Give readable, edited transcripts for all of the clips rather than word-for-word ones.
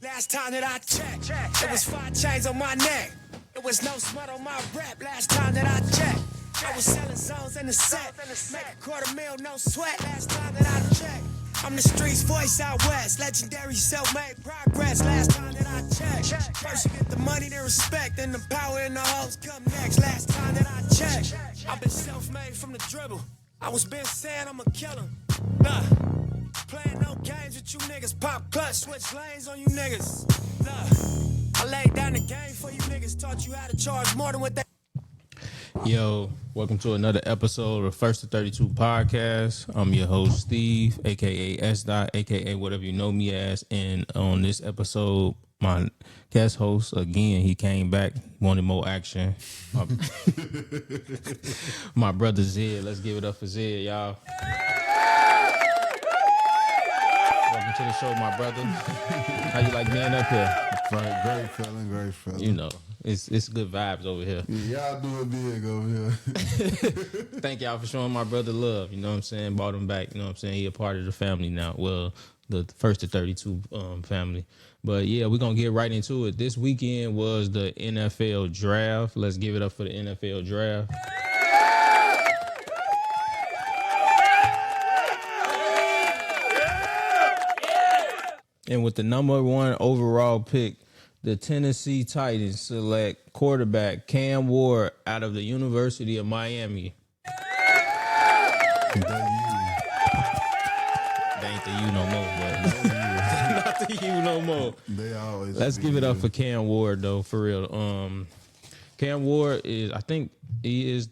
Last time that I checked, it was 5 chains on my neck. It was no smut on my rap. Last time that I checked, I was selling zones in the set. Make $250,000, no sweat. Last time that I checked, I'm the streets voice out west. Legendary self-made progress. Last time that I checked, first you get the money, then respect, then the power and the hoes come next. Last time that I checked, I've been self-made from the dribble. I was been saying I'ma kill him. Nah. Playing no games with you niggas. Pop clutch, switch lanes on you niggas. Look, I laid down the game for you niggas. Taught you how to charge more than what they... Yo, welcome to another episode of First to 32 podcast. I'm your host, Steve, a.k.a. S. a.k.a. whatever you know me as. And on this episode, my guest host, again, he came back, wanted more action. My brother, Zed. Let's give it up for Zed, y'all. Welcome to the show, my brother. How you like being up here? Great feeling. You know, it's good vibes over here. Yeah, y'all do it big over here. Thank y'all for showing my brother love. You know what I'm saying? Brought him back. You know what I'm saying? He a part of the family now. Well, the First to 32 family. But yeah, we're going to get right into it. This weekend was the NFL draft. Let's give it up for the NFL draft. And with the number 1 overall pick, the Tennessee Titans select quarterback Cam Ward out of the University of Miami. They ain't the U no more, but not the U no more. They always. Let's give it up for Cam Ward though, for real. Cam Ward is, I think he's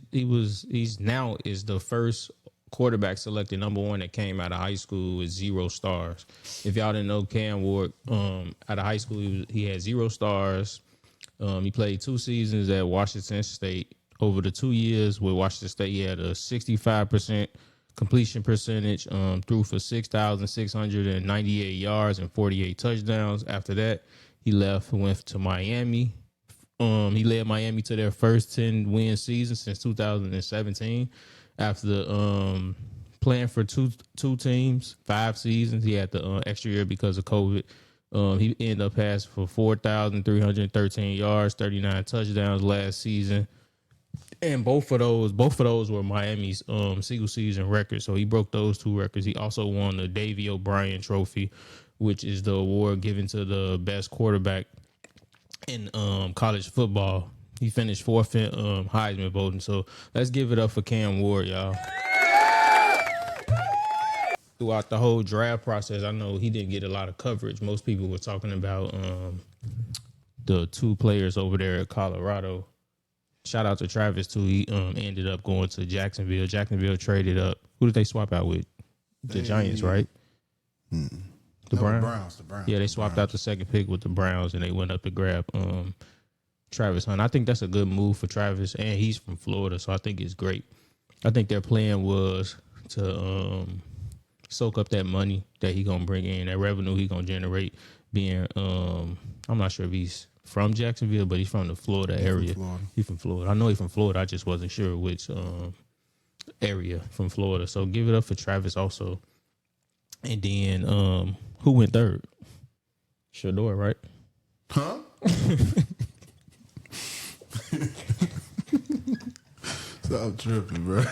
now the first quarterback selected number 1 that came out of high school with 0 stars. If y'all didn't know, Cam Ward, out of high school, he had 0 stars. He played 2 seasons at Washington State. Over the 2 years with Washington State, he had a 65% completion percentage, threw for 6,698 yards and 48 touchdowns. After that, he left and went to Miami. He led Miami to their first 10-win season since 2017. After playing for two teams, 5 seasons, he had the extra year because of COVID. He ended up passing for 4,313 yards, 39 touchdowns last season, and both of those were Miami's single season records. So he broke those 2 records. He also won the Davey O'Brien Trophy, which is the award given to the best quarterback in college football. He finished 4th in Heisman voting. So let's give it up for Cam Ward, y'all. Throughout the whole draft process, I know he didn't get a lot of coverage. Most people were talking about the 2 players over there at Colorado. Shout out to Travis, too. He ended up going to Jacksonville. Jacksonville traded up. Who did they swap out with? The Giants, right? The Browns. Yeah, they swapped out the second pick with the Browns, and they went up to grab Travis Hunt. I think that's a good move for Travis, and he's from Florida, so I think it's great. I think their plan was to soak up that money that he gonna bring in, that revenue he gonna generate. Being, I'm not sure if he's from Jacksonville, but he's from the Florida area. He's from Florida. I know he's from Florida. I just wasn't sure which area from Florida. So give it up for Travis also. And then who went third? Shedeur, right? Huh? Stop tripping, bro.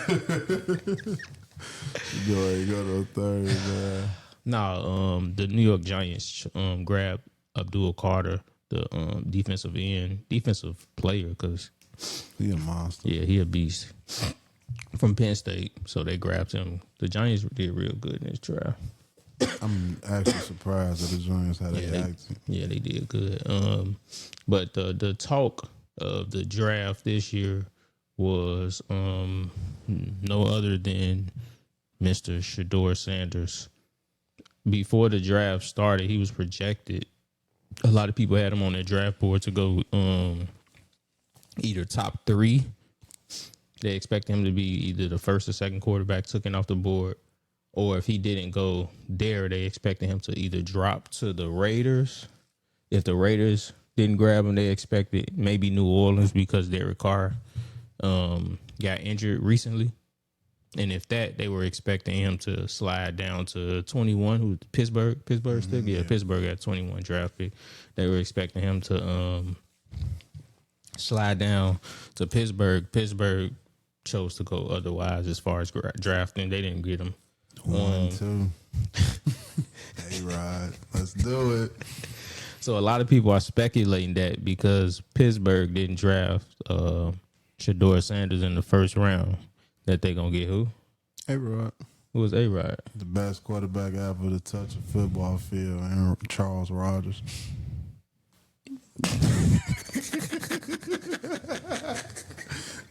You go to 3rd, man. No, the New York Giants grabbed Abdul Carter, the defensive player, because he a monster. Yeah, he a beast from Penn State. So they grabbed him. The Giants did real good in this trial. I'm actually surprised that the Giants had that accent. Yeah, they did good. But the talk of the draft this year was no other than Mr. Shedeur Sanders. Before the draft started, he was projected. A lot of people had him on their draft board to go either top 3. They expect him to be either the first or second quarterback taken off the board, or if he didn't go there, they expected him to either drop to the Raiders. If the Raiders didn't grab him, they expected maybe New Orleans because Derek Carr got injured recently. And if that, they were expecting him to slide down to 21. Who Pittsburgh? Pittsburgh still? Yeah, Pittsburgh at 21 draft pick. They were expecting him to slide down to Pittsburgh. Pittsburgh chose to go otherwise as far as drafting. They didn't get him. 1, 2. Hey, Rod, let's do it. So a lot of people are speculating that because Pittsburgh didn't draft Shedeur Sanders in the first round, that they're going to get who? A-Rod. Who was A-Rod? The best quarterback ever to touch a football field, and Charles Rogers.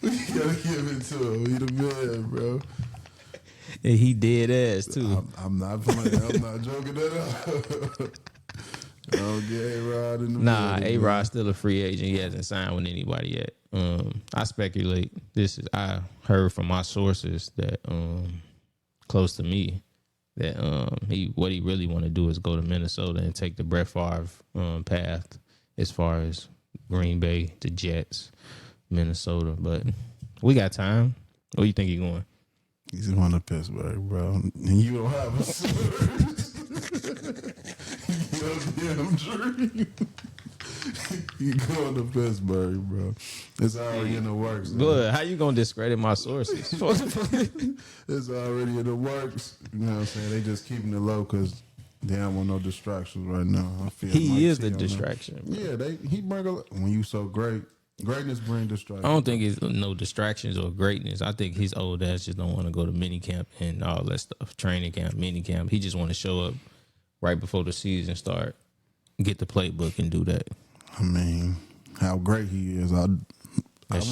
We gotta give it to him. He the man, bro. And he dead ass, too. I'm not playing. I'm not joking at all. Don't get A-Rod in the Nah, middle, A-Rod's still a free agent. He hasn't signed with anybody yet. I speculate. I heard from my sources that close to me that what he really want to do is go to Minnesota and take the Brett Favre path as far as Green Bay, the Jets, Minnesota. But we got time. Where you think he going? He's going to Pittsburgh, bro. And you don't have a source. Your damn dream. You going to Pittsburgh, bro. It's already in the works. Good. How you gonna discredit my sources? It's already in the works. You know what I'm saying? They just keeping it low because they don't want no distractions right now. I feel He Mike is T the on them. distraction. Yeah, he bring when you so great. Greatness bring distractions. I don't think it's no distractions or greatness. I think his old ass just don't want to go to mini camp and all that stuff. Training camp, mini camp. He just want to show up right before the season start, get the playbook and do that. I mean, how great he is. I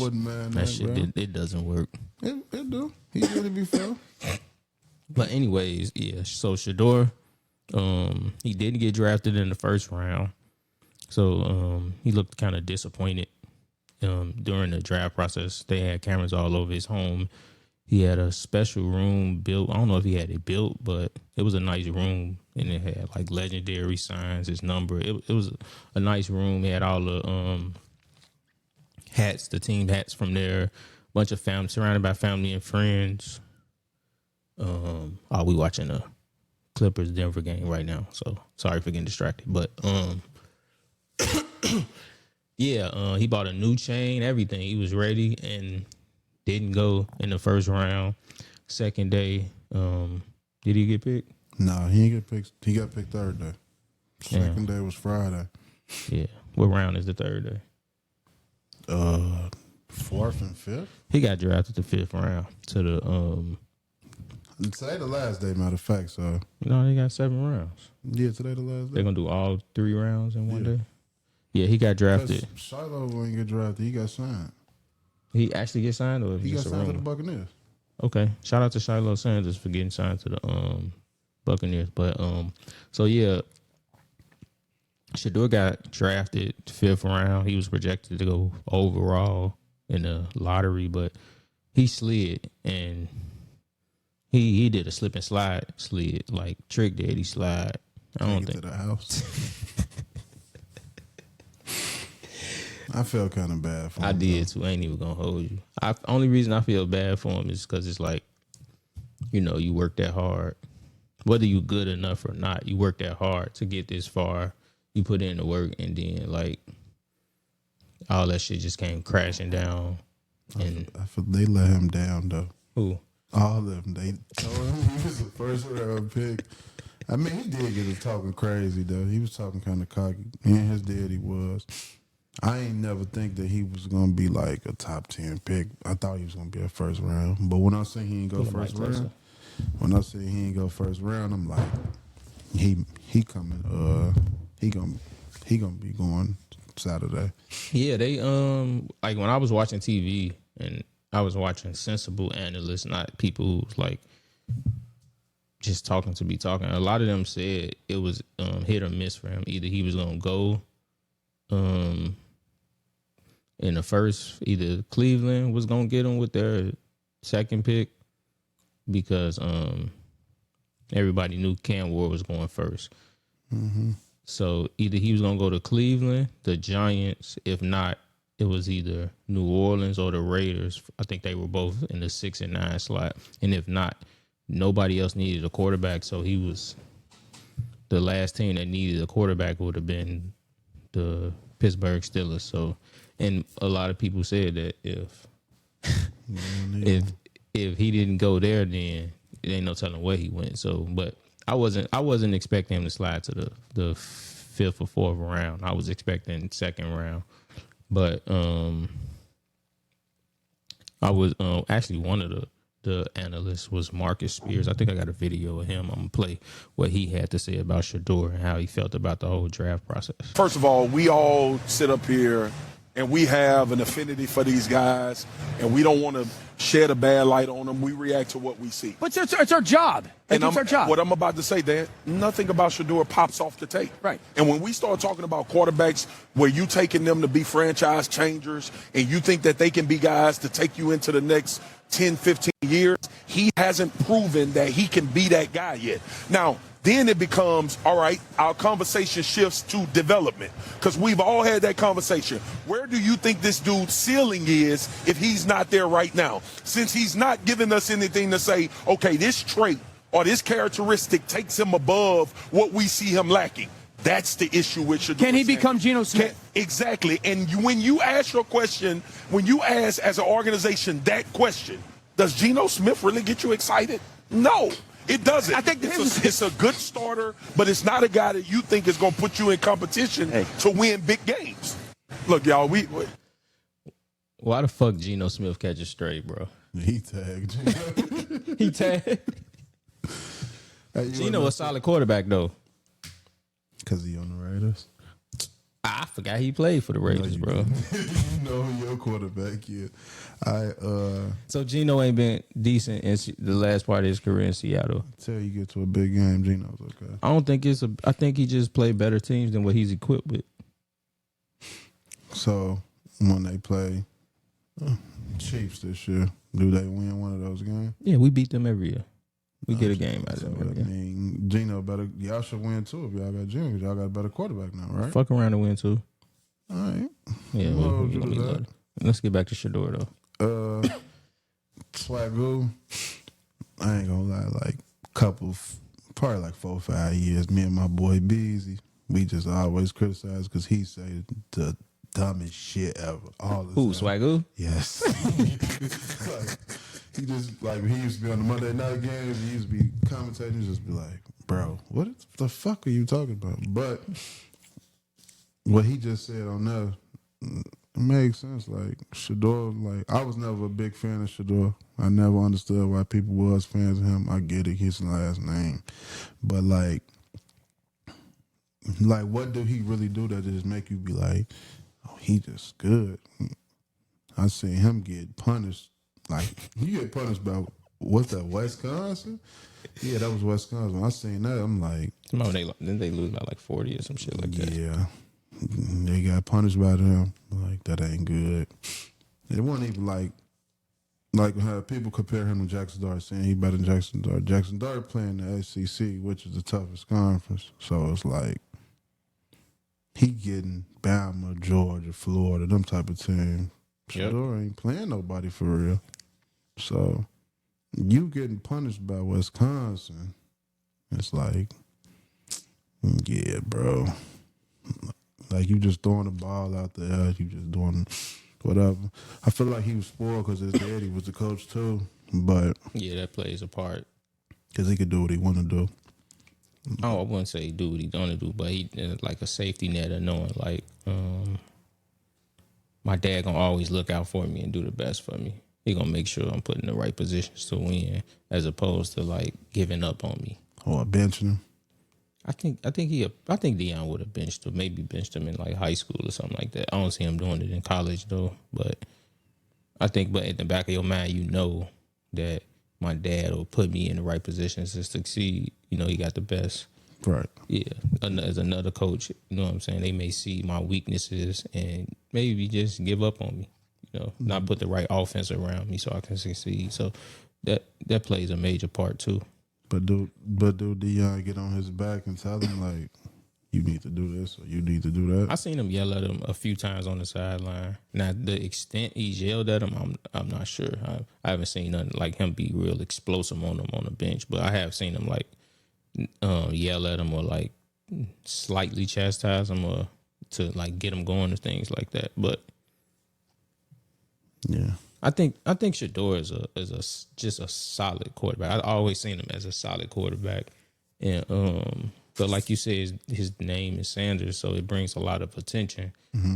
wouldn't mind that, shit. bro. It doesn't work. It do. He really be fair. But anyways, yeah. So Shedeur, he didn't get drafted in the first round, so he looked kind of disappointed. During the draft process, they had cameras all over his home. He had a special room built. I don't know if he had it built, but it was a nice room, and it had like legendary signs, his number. It was a nice room. He had all the hats, the team hats from there. Bunch of family, surrounded by family and friends. We watching a Clippers Denver game right now, so sorry for getting distracted. But yeah, he bought a new chain, everything. He was ready and didn't go in the first round. Second day, did he get picked? No, he ain't get picked. He got picked third day. Second day was Friday. Yeah. What round is the third day? Fourth and fifth. He got drafted the fifth round to the Today the last day, matter of fact. So they got 7 rounds. yeah, today the last day. They're gonna do all 3 rounds in one day. Yeah, he got drafted. Shiloh ain't get drafted. He got signed. He actually get signed, or He got just a signed to the rumor? Buccaneers. Okay, shout out to Shedeur Sanders for getting signed to the Buccaneers. But so yeah, Shedeur got drafted 5th round. He was projected to go overall in the lottery, but he slid and he did a slip and slide like Trick did. He slide. I don't think to the house. I felt kind of bad for him. I did too. I ain't even gonna hold you. Only reason I feel bad for him is because it's like, you work that hard. Whether you good enough or not, you work that hard to get this far. You put in the work, and then like all that shit just came crashing down. And I feel they let him down though. who? All of them. They told him he was the first round pick. I mean, he did get to talking crazy though. He was talking kind of cocky. And his daddy was. I ain't never think that he was gonna be like a top 10 pick. I thought he was gonna be a first round. But when I say he ain't go first round, I'm like, he coming. He gonna be going Saturday. Yeah, they like when I was watching TV and I was watching sensible analysts, not people who's like just talking to be talking. A lot of them said it was hit or miss for him. Either he was gonna go in the first, either Cleveland was gonna get him with their second pick because everybody knew Cam Ward was going first. Mm-hmm. So either he was gonna go to Cleveland, the Giants, if not it was either New Orleans or the Raiders. I think they were both in the 6 and 9 slot. And if not, nobody else needed a quarterback. So he was the last team that needed a quarterback would have been the Pittsburgh Steelers. So, and a lot of people said that if he didn't go there, then it ain't no telling where he went. So, but I wasn't expecting him to slide to the 5th or 4th round. I was expecting 2nd round. But I was actually one of the analysts was Marcus Spears. I think I got a video of him. I'm gonna play what he had to say about Shedeur and how he felt about the whole draft process. First of all, we all sit up here and we have an affinity for these guys, and we don't want to shed a bad light on them. We react to what we see. But it's our job. It's our job. What I'm about to say, Dan, nothing about Shedeur pops off the tape. Right. And when we start talking about quarterbacks where you taking them to be franchise changers and you think that they can be guys to take you into the next 10, 15 years, he hasn't proven that he can be that guy yet. Now, then it becomes, all right, our conversation shifts to development, because we've all had that conversation. Where do you think this dude's ceiling is if he's not there right now? Since he's not giving us anything to say, okay, this trait or this characteristic takes him above what we see him lacking. That's the issue with Shedeur. Can he become Geno Smith? Exactly. And when you ask your question, when you ask as an organization that question, does Geno Smith really get you excited? No. It doesn't. I think it's a good starter, but it's not a guy that you think is going to put you in competition to win big games. Look, y'all, we why the fuck Geno Smith catches straight, bro? He tagged. He tagged. Hey, Geno a solid quarterback though. Because he on the Raiders. I forgot he played for the Raiders, bro. You know who your quarterback is. So Geno ain't been decent in the last part of his career in Seattle. Till you get to a big game, Geno's okay. I don't think I think he just played better teams than what he's equipped with. So when they play Chiefs this year, do they win one of those games? Yeah, we beat them every year. We get a game out of So, them every I year. mean, Geno better. Y'all should win too if y'all got Geno, because y'all got a better quarterback now, right? Fuck around and win too. All right. Yeah, let's get back to Shedeur though. Swagoo, I ain't gonna lie, like probably like 4 or 5 years, me and my boy Beezy, we just always criticize because he say the dumbest shit ever. All the Who, time. Swagoo? Yes. Like, he just, like, he used to be on the Monday night games, he used to be commentating, just be like, bro, what the fuck are you talking about? But what he just said on there, it makes sense. Like, Shedeur, like, I was never a big fan of Shedeur. I never understood why people was fans of him. I get it, his last name. But, like, what do he really do that just make you be like, oh, he just good? I seen him get punished. Like, you get punished by, what's that, Wisconsin? Yeah, that was Wisconsin. I seen that, I'm like, Didn't they lose by like 40 or some shit like that? yeah. They got punished by them. Like, that ain't good. It wasn't even like how people compare him to Jackson Dart, saying he better than Jackson Dart. Jackson Dart playing the SEC, which is the toughest conference. So it's like he getting Bama, Georgia, Florida, them type of team. Yep. Shedeur ain't playing nobody for real. So you getting punished by Wisconsin, it's like, yeah, bro. Like, you just throwing the ball out there, you just doing whatever. I feel like he was spoiled because his daddy was the coach too, but Yeah, that plays a part. because he could do what he want to do. Oh, I wouldn't say do what he gonna do, but he like a safety net of knowing like my dad gonna always look out for me and do the best for me. He gonna make sure I'm put in the right positions to win, as opposed to like giving up on me. Or benching him. I think Deion would have benched him, maybe benched him in like high school or something like that. I don't see him doing it in college though, but in the back of your mind, you know that my dad will put me in the right positions to succeed. You know, he got the best. Right. Yeah, as another coach, you know what I'm saying? They may see my weaknesses and maybe just give up on me, you know, not put the right offense around me so I can succeed. So that plays a major part too. But do Deion get on his back and tell him, like, you need to do this or you need to do that. I seen him yell at him a few times on the sideline. Now, the extent he yelled at him, I'm not sure. I haven't seen nothing like him be real explosive on him on the bench, but I have seen him like yell at him or like slightly chastise him or to like get him going and things like that. But yeah, I think Shedeur is just a solid quarterback. I always seen him as a solid quarterback, and but like you said, his name is Sanders, so it brings a lot of attention,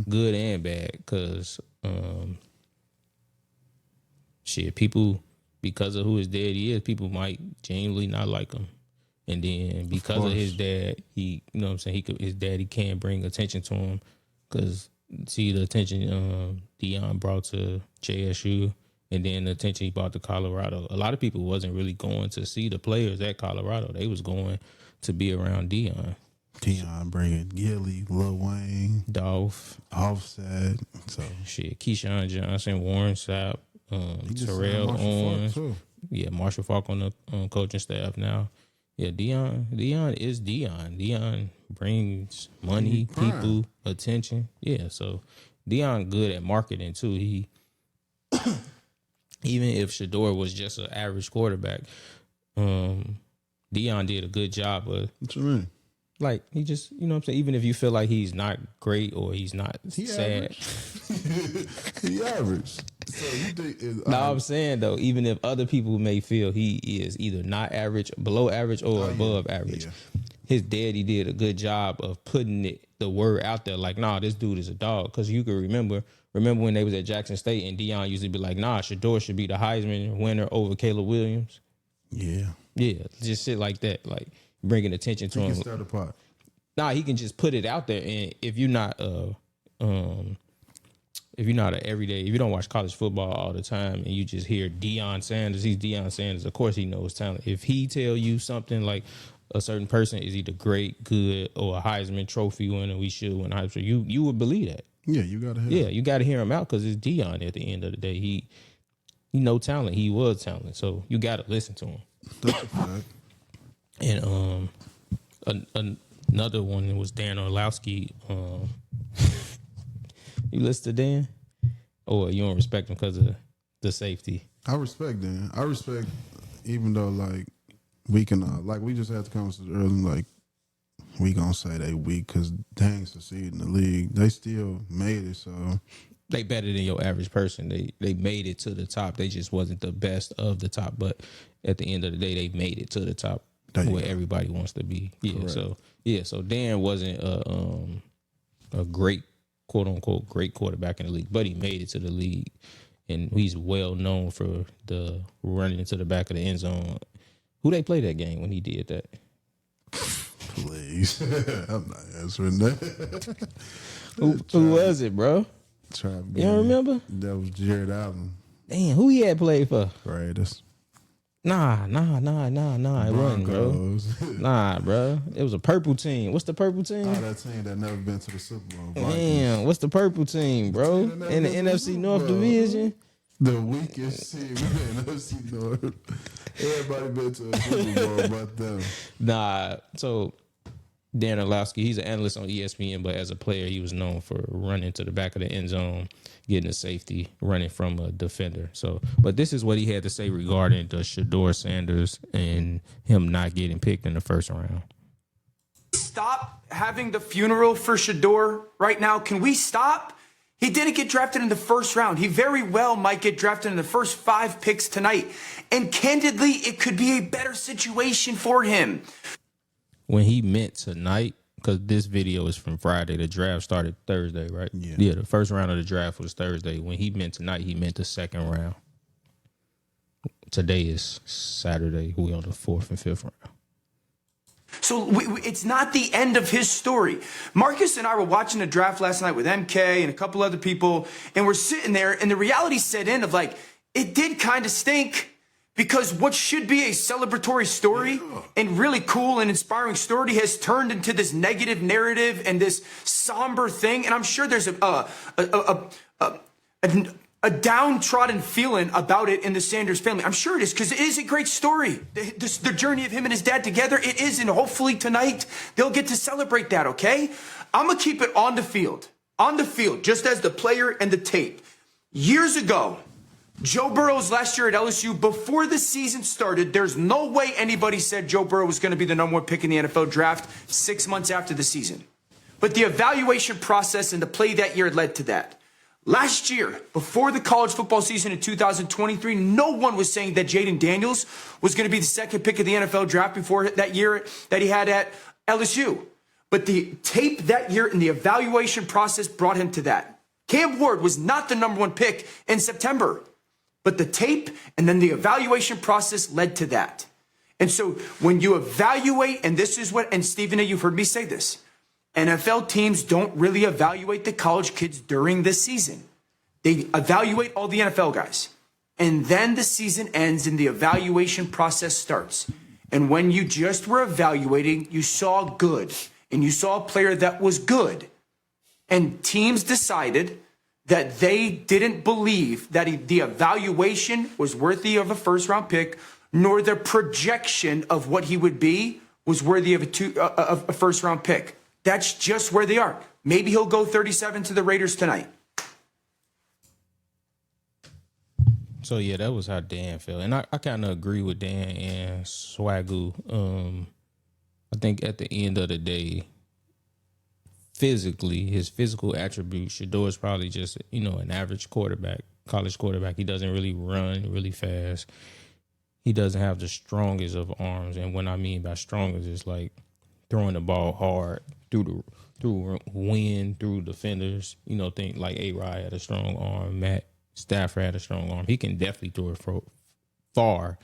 good and bad. Because people, because of who his daddy is, people might genuinely not like him. And then because of his dad, he, you know what I'm saying, his daddy can bring attention to him. Because see the attention Deion brought to JSU, and then the attention he brought to Colorado. A lot of people wasn't really going to see the players at Colorado. They was going to be around Deion. Deion bringing Gilly, Lil Wayne, Dolph, Offset, so Keyshawn Johnson, Warren Sapp, Terrell Owens, Marshall Faulk on the coaching staff now. Yeah, Deion is Deion. Deion brings money, people, attention. Yeah, so Deion good at marketing too. He even if Shedeur was just an average quarterback, Deion did a good job of. What you mean? Like, he just, you know what I'm saying? Even if you feel like he's not great or he's not sad. He average. So you think I'm saying, though, even if other people may feel he is either not average, below average, or above average, his daddy did a good job of putting the word out there like, nah, this dude is a dog. Because you can remember when they was at Jackson State and Deion used to be like, nah, Shedeur should be the Heisman winner over Caleb Williams. Yeah. Yeah, just shit like that. Like, bringing attention to him. He can start a pot. Nah, he can just put it out there. And if you're not an everyday, if you don't watch college football all the time and you just hear Deion Sanders, he's Deion Sanders, of course he knows talent. If he tell you something like a certain person is either great, good, or a Heisman Trophy winner, we should win Heisman, you would believe that. Yeah, you gotta hear you gotta hear him out because it's Deion at the end of the day. He know talent. He was talent. So you gotta listen to him. That's a fact. And another one was Dan Orlowski. You listen to Dan? Or you don't respect him because of the safety? I respect Dan. I respect, even though, like, we can, like, we just had the conversation earlier, like, we gonna say they weak because Dang succeeded in the league. They still made it, so. They better than your average person. They made it to the top. They just wasn't the best of the top. But at the end of the day, they made it to the top where everybody wants to be. Yeah. Correct. So Dan wasn't a great, quote unquote, great quarterback in the league, but he made it to the league, and he's well known for the running into the back of the end zone. Who they play that game when he did that? Please, I'm not answering that. Who was it, bro? You don't remember? That was Jared Allen. Damn, who he had played for? Raiders. Nah. It wasn't, bro. Nah, bro. It was a purple team. What's the purple team? Oh, that team that never been to the Super Bowl. Damn, what's the purple team, bro? In the NFC North Division? The weakest team in the NFC North. Everybody been to a Super Bowl but them. Nah, so Dan Orlowski, he's an analyst on ESPN, but as a player, he was known for running to the back of the end zone, getting a safety, running from a defender. So, but this is what he had to say regarding the Shedeur Sanders and him not getting picked in the first round. Stop having the funeral for Shedeur right now. Can we stop? He didn't get drafted in the first round. He very well might get drafted in the first 5 picks tonight. And candidly, it could be a better situation for him. When he meant tonight, because this video is from Friday, the draft started Thursday, right? Yeah, the first round of the draft was Thursday. When he meant tonight, he meant the second round. Today is Saturday. We on the 4th and 5th round. So it's not the end of his story. Marcus and I were watching the draft last night with MK and a couple other people, and we're sitting there, and the reality set in of like, it did kind of stink. Because what should be a celebratory story and really cool and inspiring story has turned into this negative narrative and this somber thing. And I'm sure there's a downtrodden feeling about it in the Sanders family. I'm sure it is, because it is a great story. The journey of him and his dad together, it is, and hopefully tonight they'll get to celebrate that, okay? I'm going to keep it on the field, just as the player and the tape. Years ago, Joe Burrow's last year at LSU, before the season started, there's no way anybody said Joe Burrow was going to be the #1 pick in the NFL draft 6 months after the season. But the evaluation process and the play that year led to that. Last year, before the college football season in 2023, no one was saying that Jaden Daniels was going to be the 2nd pick of the NFL draft before that year that he had at LSU. But the tape that year and the evaluation process brought him to that. Cam Ward was not the #1 pick in September, but the tape and then the evaluation process led to that. And so when you evaluate, and this is what, and Stephen, you've heard me say this, NFL teams don't really evaluate the college kids during the season. They evaluate all the NFL guys. And then the season ends and the evaluation process starts. And when you just were evaluating, you saw good. And you saw a player that was good. And teams decided that they didn't believe that the evaluation was worthy of a first-round pick, nor the projection of what he would be was worthy of a first-round pick. That's just where they are. Maybe he'll go 37 to the Raiders tonight. So, yeah, that was how Dan felt. And I kind of agree with Dan and Swagoo. I think at the end of the day, physically, his physical attributes, Shedeur is probably just, an average quarterback, college quarterback. He doesn't really run really fast. He doesn't have the strongest of arms. And what I mean by strongest is like throwing the ball hard through wind, through defenders. Think like A-Rod had a strong arm. Matt Stafford had a strong arm. He can definitely throw it far.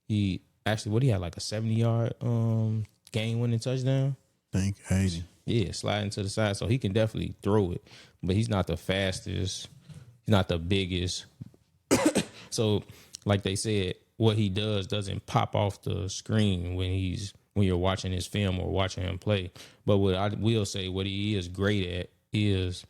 He actually, had like a 70-yard game-winning touchdown? I think 80. Yeah, sliding to the side. So he can definitely throw it, but he's not the fastest. He's not the biggest. So, like they said, what he doesn't pop off the screen when you're watching his film or watching him play. But what I will say, what he is great at is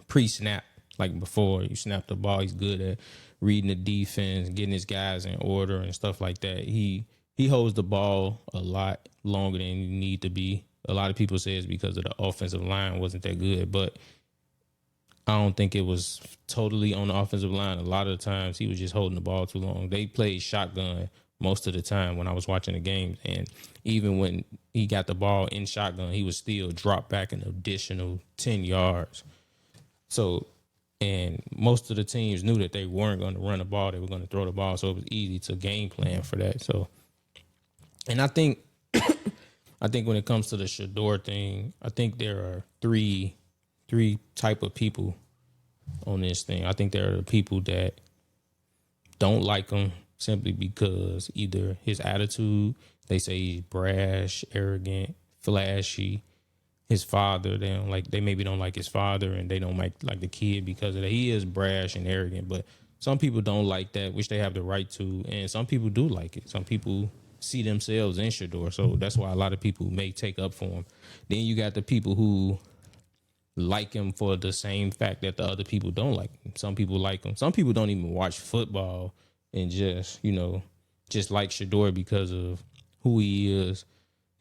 pre-snap. Like before you snap the ball, he's good at reading the defense, getting his guys in order and stuff like that. He holds the ball a lot longer than you need to be. A lot of people say it's because of the offensive line wasn't that good, but I don't think it was totally on the offensive line. A lot of the times he was just holding the ball too long. They played shotgun most of the time when I was watching the games, and even when he got the ball in shotgun, he would still drop back an additional 10 yards. So, and most of the teams knew that they weren't going to run the ball. They were going to throw the ball, so it was easy to game plan for that. So, and I think when it comes to the Shedeur thing, I think there are three type of people on this thing. I think there are the people that don't like him simply because either his attitude, they say he's brash, arrogant, flashy. His father, they maybe don't like his father, and they don't like the kid because of that. He is brash and arrogant, but some people don't like that, which they have the right to, and some people do like it. Some people see themselves in Shedeur, so that's why a lot of people may take up for him. Then you got the people who like him for the same fact that the other people don't like him. Some people like him. Some people don't even watch football and just like Shedeur because of who he is,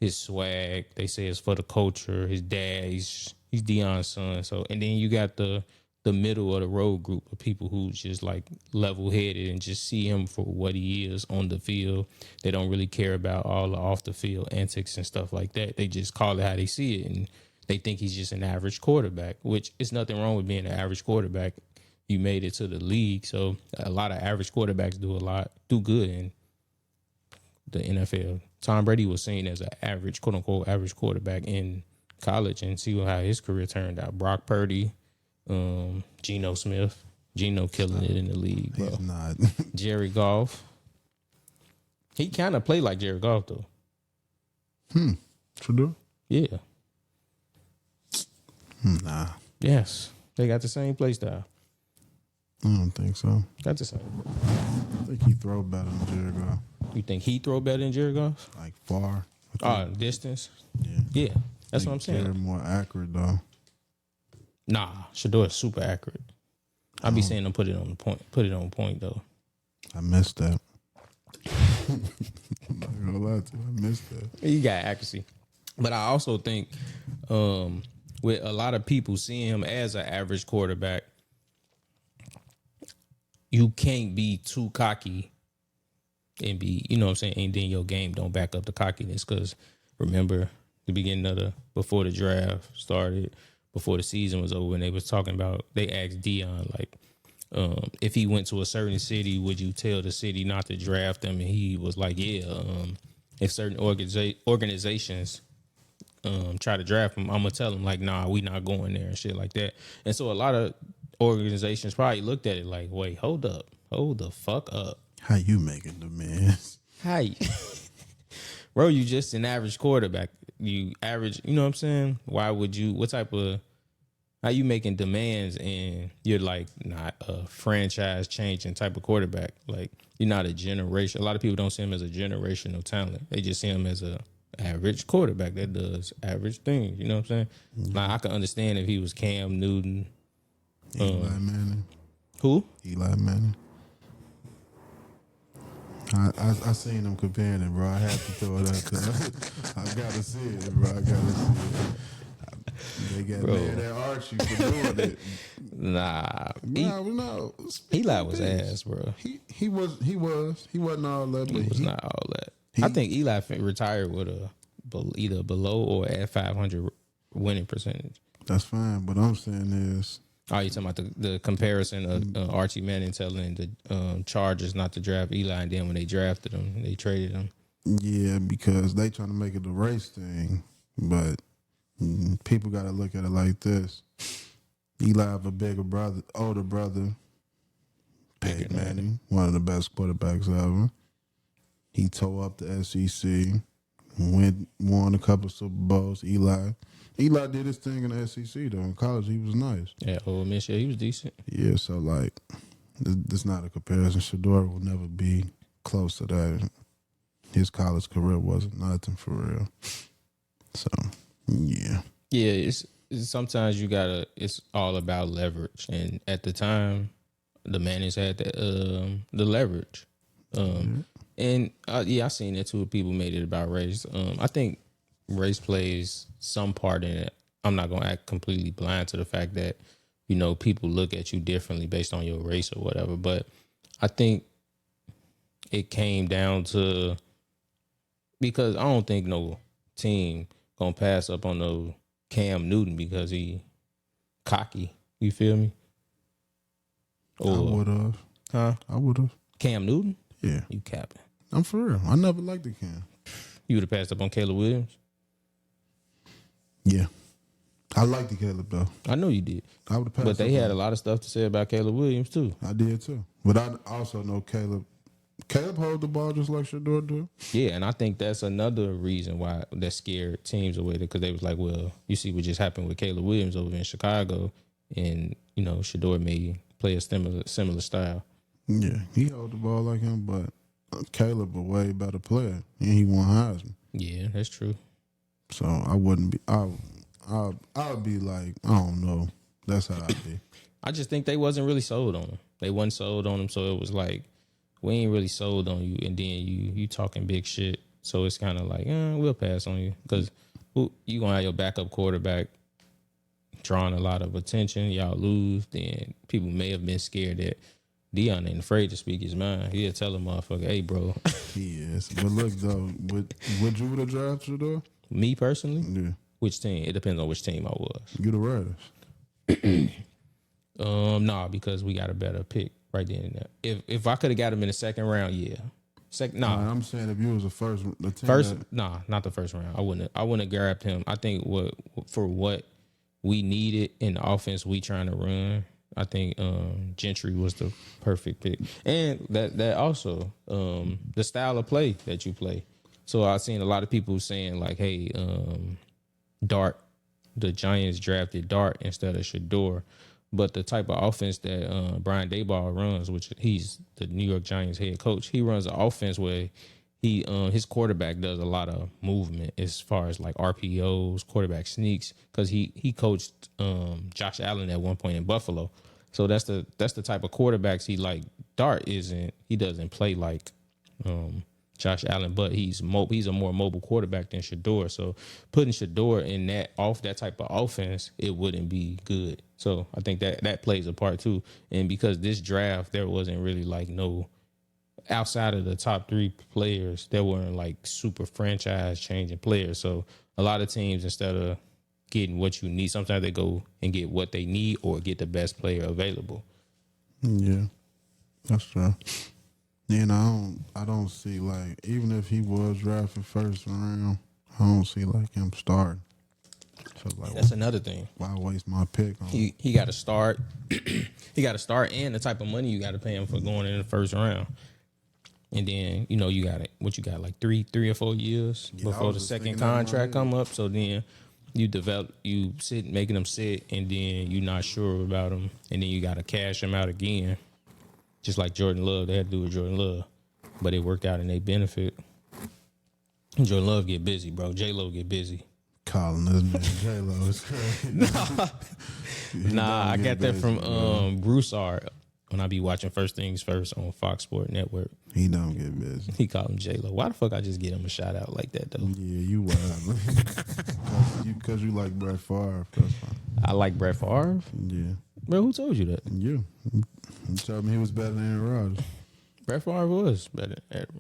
his swag. They say it's for the culture. His dad, he's Deion's son. So, and then you got the middle of the road group of people who just like level headed and just see him for what he is on the field. They don't really care about all the off the field antics and stuff like that. They just call it how they see it, and they think he's just an average quarterback, which is nothing wrong with being an average quarterback. You made it to the league, so a lot of average quarterbacks do good in the NFL. Tom Brady was seen as an average, quote unquote, average quarterback in college, and see how his career turned out. Brock Purdy, Geno Smith, Geno killing it in the league, bro. He's not. Jerry Goff. He kind of played like Jerry Goff, though. Shedeur? Yeah. Nah. Yes. They got the same play style. I don't think so. Got the same. I think he throw better than Jared Goff. You think he throw better than Jerry Goff? Like far. Distance? Yeah. Yeah. That's what I'm saying. Jared more accurate though. Nah, Shedeur is super accurate. I be saying them put it on the point. Put it on point though. I missed that. I'm not gonna lie to you. I missed that. You got accuracy, but I also think with a lot of people seeing him as an average quarterback, you can't be too cocky and be, you know what I'm saying, and then your game don't back up the cockiness. Because remember the beginning of before the draft started, before the season was over, and they was talking about, they asked Deion, like, if he went to a certain city, would you tell the city not to draft him? And he was like, yeah, if certain organizations try to draft him, I'm going to tell them, like, nah, we not going there and shit like that. And so a lot of organizations probably looked at it like, wait, hold the fuck up. How you making demands? How you? Bro, you just an average quarterback. You average, you know what I'm saying? Why would you, what type of, how you making demands and you're like not a franchise changing type of quarterback? Like, you're not a generation. A lot of people don't see him as a generational talent. They just see him as a average quarterback that does average things. You know what I'm saying? Mm-hmm. Like, I could understand if he was Cam Newton. Eli Manning. Who? Eli Manning. I seen them comparing it, bro. I had to throw it out there. I gotta see it, bro. I gotta see it. They got mad at Archie for doing it. Nah. No. Eli was ass, bro. He wasn't all that. He was not all that. I think Eli retired with either below or at 500 winning percentage. That's fine, but I'm saying is, oh, you talking about the comparison of Archie Manning telling the Chargers not to draft Eli, and then when they drafted him, they traded him. Yeah, because they trying to make it the race thing, but people got to look at it like this. Eli have a bigger brother, older brother, Peyton Manning, one of the best quarterbacks ever. He tore up the SEC, won a couple Super Bowls. Eli did his thing in the SEC, though. In college, he was nice. Yeah, Ole Miss, yeah, he was decent. Yeah, so, like, this not a comparison. Shedeur will never be close to that. His college career wasn't nothing for real. So, yeah. Yeah, it's sometimes you gotta, it's all about leverage. And at the time, the Mannings had the leverage. And, I seen it too. People made it about race. I think race plays some part in it. I'm not going to act completely blind to the fact that, you know, people look at you differently based on your race or whatever. But I think it came down to, because I don't think no team going to pass up on no Cam Newton because he cocky. You feel me? Or, I would have. Huh? I would have. Cam Newton? Yeah. You capping. I'm for real. I never liked the Cam. You would have passed up on Caleb Williams? Yeah. I liked the Caleb, though. I know you did. I would have passed. But they had a lot of stuff to say about Caleb Williams, too. I did, too. But I also know Caleb hold the ball just like Shedeur do. Yeah, and I think that's another reason why that scared teams away, because they was like, well, you see what just happened with Caleb Williams over in Chicago, and, you know, Shedeur may play a similar style. Yeah, he held the ball like him, but Caleb a way better player, and he won Heisman. Yeah, that's true. So I wouldn't be. I would be like, I don't know. That's how I'd be. I just think they wasn't really sold on him. They wasn't sold on him, so it was like, we ain't really sold on you, and then you talking big shit. So it's kind of like, we'll pass on you, because you gonna have your backup quarterback drawing a lot of attention. Y'all lose, then people may have been scared that Deion ain't afraid to speak his mind. He'll tell a motherfucker, hey, bro. He is. But look, though, would you would have drafted Shedeur? Me personally? Yeah. Which team? It depends on which team I was. You the Raiders. Nah, because we got a better pick right then and there. If I could have got him in the second round, yeah. I'm saying if you was not the first round. I wouldn't have grabbed him. I think what we needed in the offense we trying to run, I think Gentry was the perfect pick. And that also, the style of play that you play. So I've seen a lot of people saying like, hey, Dart, the Giants drafted Dart instead of Shedeur. But the type of offense that Brian Daboll runs, which he's the New York Giants head coach, he runs an offense where his quarterback does a lot of movement as far as like RPOs, quarterback sneaks, because he coached Josh Allen at one point in Buffalo. So that's the type of quarterbacks he like. Dart he doesn't play like Josh Allen, but he's a more mobile quarterback than Shedeur. So putting Shedeur in that type of offense, it wouldn't be good. So I think that plays a part too. And because this draft, there wasn't really like no outside of the top 3 players, there weren't like super franchise changing players. So a lot of teams, instead of getting what you need, sometimes they go and get what they need or get the best player available. Yeah, that's true. And I don't see, like, even if he was drafted first round, I don't see like him starting. So like, That's another thing. Why waste my pick on He got to start. He got to start, and the type of money you got to pay him for going in the first round. And then you got it. What you got, like 3 or 4 years before the second contract come up. So then you making them sit, and then you're not sure about them, and then you got to cash them out again. Just like Jordan Love, they had to do with Jordan Love, but it worked out in their benefit. Jordan Love get busy, bro. J-Lo get busy. Calling this man J-Lo is crazy. Nah, I got that from Broussard when I be watching First Things First on Fox Sport Network. He don't get busy. He called him J-Lo. Why the fuck I just get him a shout out like that though? Yeah, you wild. Because you like Brett Favre. That's fine. I like Brett Favre. Yeah. Bro, who told you that? You told me he was better than Aaron Rodgers. Brett Favre was better.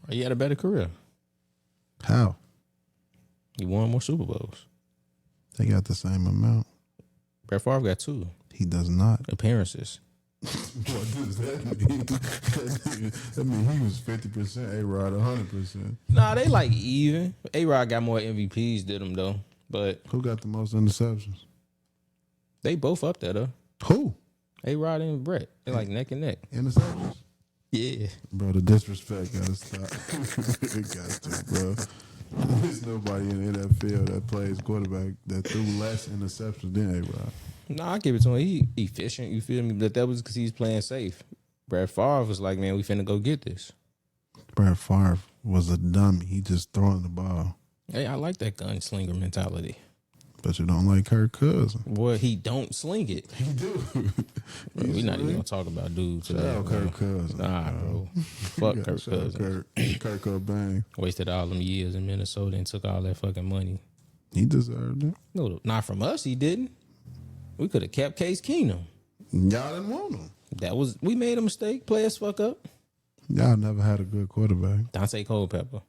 He had a better career. How? He won more Super Bowls. They got the same amount. Brett Favre got 2 He does not. appearances. What does that mean? That mean he was 50%, A-Rod 100%. Nah, they like even. A-Rod got more MVPs than him though. But Who got the most interceptions? they both up there though. Who? A-Rod and Brett. They're like neck and neck. Interceptions? Yeah. Bro, the disrespect gotta stop. It got to, bro. There's nobody in the NFL that plays quarterback that threw less interceptions than A-Rod. Nah, I give it to him. He efficient, you feel me? But that was because he's playing safe. Brett Favre was like, man, we finna go get this. Brett Favre was a dummy. He just throwing the ball. Hey, I like that gunslinger mentality. But you don't like Kirk Cousins. Boy, he don't sling it. He do. Bro, we're not even gonna talk about dudes today. Shout out bro. Kirk Cousins. Nah, bro. Fuck Kirk Shout out Cousins. Kirk Cobain. Wasted all them years in Minnesota and took all that fucking money. He deserved it. No, not from us, he didn't. We could have kept Case Keenum. Y'all didn't want him. We made a mistake. Players fuck up. Y'all never had a good quarterback. Dante Culpepper.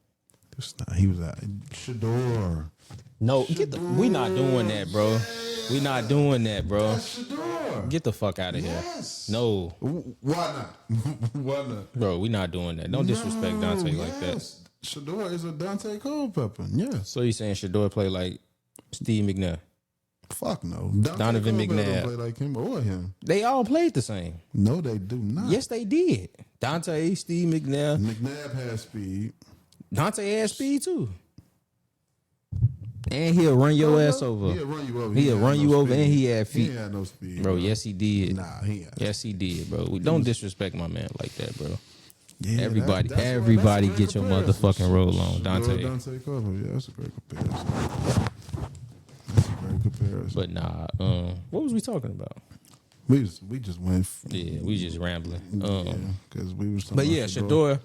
He was at Shedeur. No, we not doing that, bro. We not doing that, bro. Shedeur. Get the fuck out of here. No, Why not? Why not? bro, we not doing that. Don't disrespect Dante like that. Shedeur is a Dante Culpepper. Yes. So you saying Shedeur play like Steve McNair? Fuck no. Donovan Culpepper McNabb. don't play like him or him. They all played the same. No, they do not. Yes, they did. Dante, Steve McNair. McNabb has speed. Dante had speed too. And he'll run your ass over. He'll run you over. He'll run you over, and he had feet. He had no speed. Bro, yes, he did. Nah, he had. Yes, he did, bro. Don't disrespect my man like that, bro. Yeah, Everybody that's a get great your comparison. motherfucking roll on, Dante. Dante Culpepper. Yeah, that's a great comparison. That's a great comparison. But nah, what was we talking about? We just went. Yeah, we just rambling. Because we was. But yeah, Shedeur.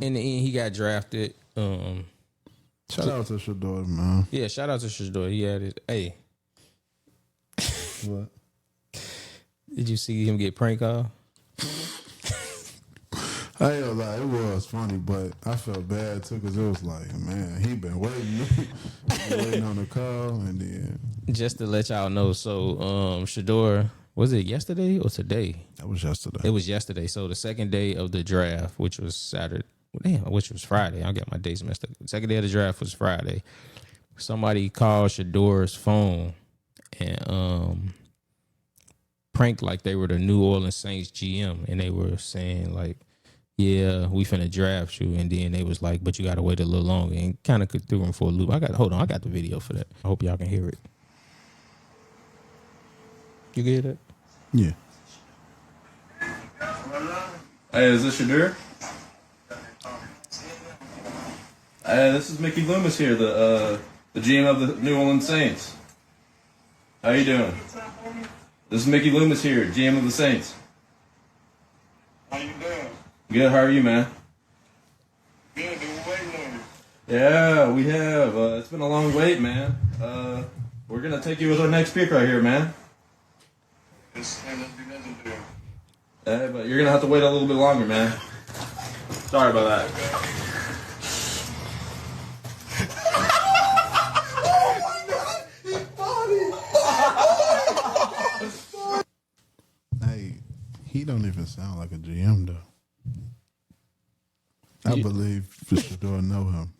In the end, he got drafted. Shout out to Shedeur, man. Yeah, shout out to Shedeur. He had it. Hey, What? did you see him get prank called? I ain't gonna lie, it was funny, but I felt bad too because it was like, man, he been waiting on the call, and then Just to let y'all know, so Shedeur, was it yesterday or today? that was yesterday. It was yesterday. So the second day of the draft, which was Saturday, which was Friday. I got my days messed up. The second day of the draft was Friday. Somebody called Shedeur's phone and pranked like they were the New Orleans Saints GM, and they were saying like, yeah, we finna draft you. And then they was like, but you got to wait a little longer, and kind of threw him for a loop. I got the video for that. I hope y'all can hear it. You get it? Yeah. Hey, is this Shedeur? Hey, this is Mickey Loomis here, the GM of the New Orleans Saints. How you doing? This is Mickey Loomis here, GM of the Saints. How you doing? Good, how are you, man? Good, been waiting on you. Yeah, we have. It's been a long wait, man. We're going to take you with our next pick right here, man. Let's be legendary. But you're going to have to wait a little bit longer, man. Sorry about that. Hey, he don't even sound like a GM though. I believe for Shedeur know him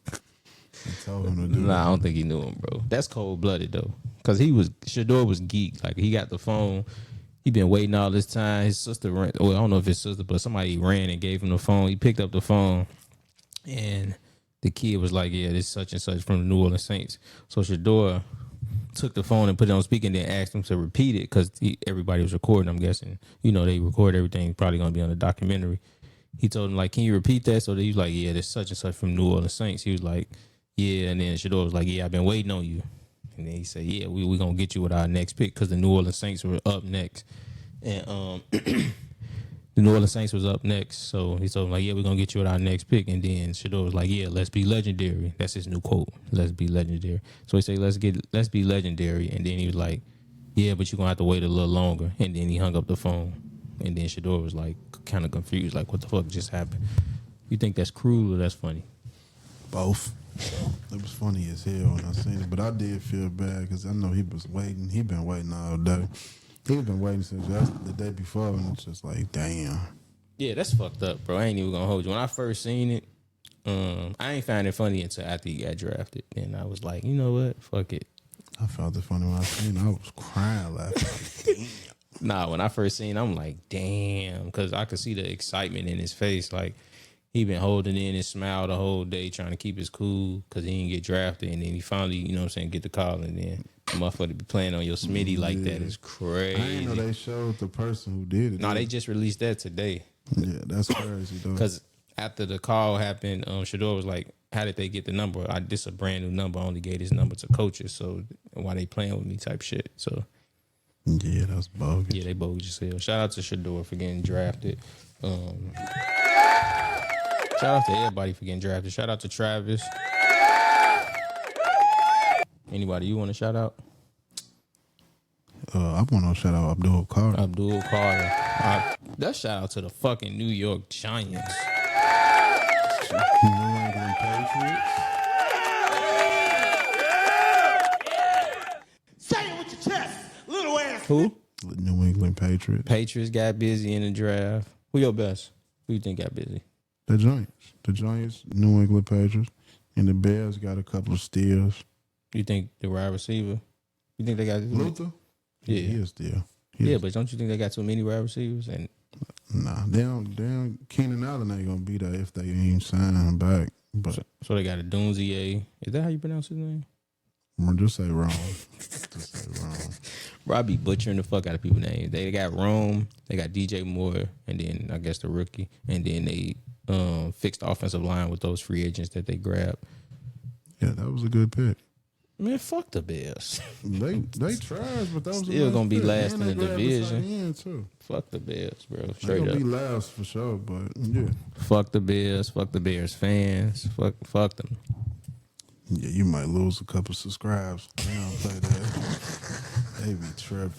and told him to do Nah, I it. don't think he knew him, bro. That's cold blooded though, because Shedeur was geeked. Like, he got the phone. He been waiting all this time. His sister ran. Well, I don't know if his sister, but somebody ran and gave him the phone. He picked up the phone, and the kid was like, "Yeah, this such and such from the New Orleans Saints." So Shedeur took the phone and put it on speaker and then asked him to repeat it because everybody was recording. I'm guessing, they record everything. Probably gonna be on the documentary. He told him, like, "Can you repeat that?" So he was like, "Yeah, this such and such from New Orleans Saints." He was like, "Yeah," and then Shedeur was like, "Yeah, I've been waiting on you." And then he said, "Yeah, we gonna get you with our next pick," because the New Orleans Saints were up next, and the New Orleans Saints was up next. So he told him, like, "Yeah, we're gonna get you with our next pick." And then Shedeur was like, "Yeah, let's be legendary." That's his new quote. Let's be legendary. So he said, let's be legendary." And then he was like, "Yeah, but you're gonna have to wait a little longer." And then he hung up the phone. And then Shedeur was like, kind of confused, like, what the fuck just happened? You think that's cruel or that's funny? Both. It was funny as hell when I seen it, but I did feel bad because I know he was waiting. He been waiting all day. He been waiting since the day before, and it's just like, damn. Yeah, that's fucked up, bro. I ain't even gonna hold you. When I first seen it, I ain't find it funny until after he got drafted. And I was like, you know what? Fuck it. I felt it funny when I seen it. I was crying laughing. Like, damn. Nah, when I first seen it, I'm like, damn, because I could see the excitement in his face. Like, he been holding in his smile the whole day, trying to keep his cool because he didn't get drafted. And then he finally, get the call. And then the motherfucker be playing on your Smitty like that is crazy. I didn't know they showed the person who did it. No, they just released that today. Yeah, that's crazy, though. Because after the call happened, Shedeur was like, "How did they get the number? This is a brand new number. I only gave this number to coaches. So why they playing with me?" type shit. So yeah, that's bogus. yeah, they bogus as hell. Shout out to Shedeur for getting drafted. Shout out to everybody for getting drafted. Shout out to Travis. Anybody you want to shout out? I want to shout out Abdul Carter. Abdul Carter. That shout out to the fucking New York Giants. New England Patriots. Say it with your chest, little ass. Who? New England Patriots. Patriots got busy in the draft. Who your best? Who you think got busy? The Giants, New England Patriots, and the Bears got a couple of steals. You think the wide receiver? You think they got Luther? Yeah. He is still. Yeah, but don't you think they got too many wide receivers? And Nah, they don't. Keenan Allen ain't gonna be there if they ain't sign him back. But so they got a Dunzier. Is that how you pronounce his name? just say wrong. Just say wrong. Bro, I be butchering the fuck out of people's names. They got Rome, they got DJ Moore, and then I guess the rookie, and then they fixed the offensive line with those free agents that they grabbed. Yeah, that was a good pick. Man, fuck the Bears. They tried, but that was Still gonna be pick. last And in the they grabbed division. tight end, too. Fuck the Bears, bro. They Straight gonna up. be last for sure, but yeah. Fuck the Bears. Fuck the Bears fans. Fuck them. Yeah, you might lose a couple subscribes. They don't play that. They be tripping.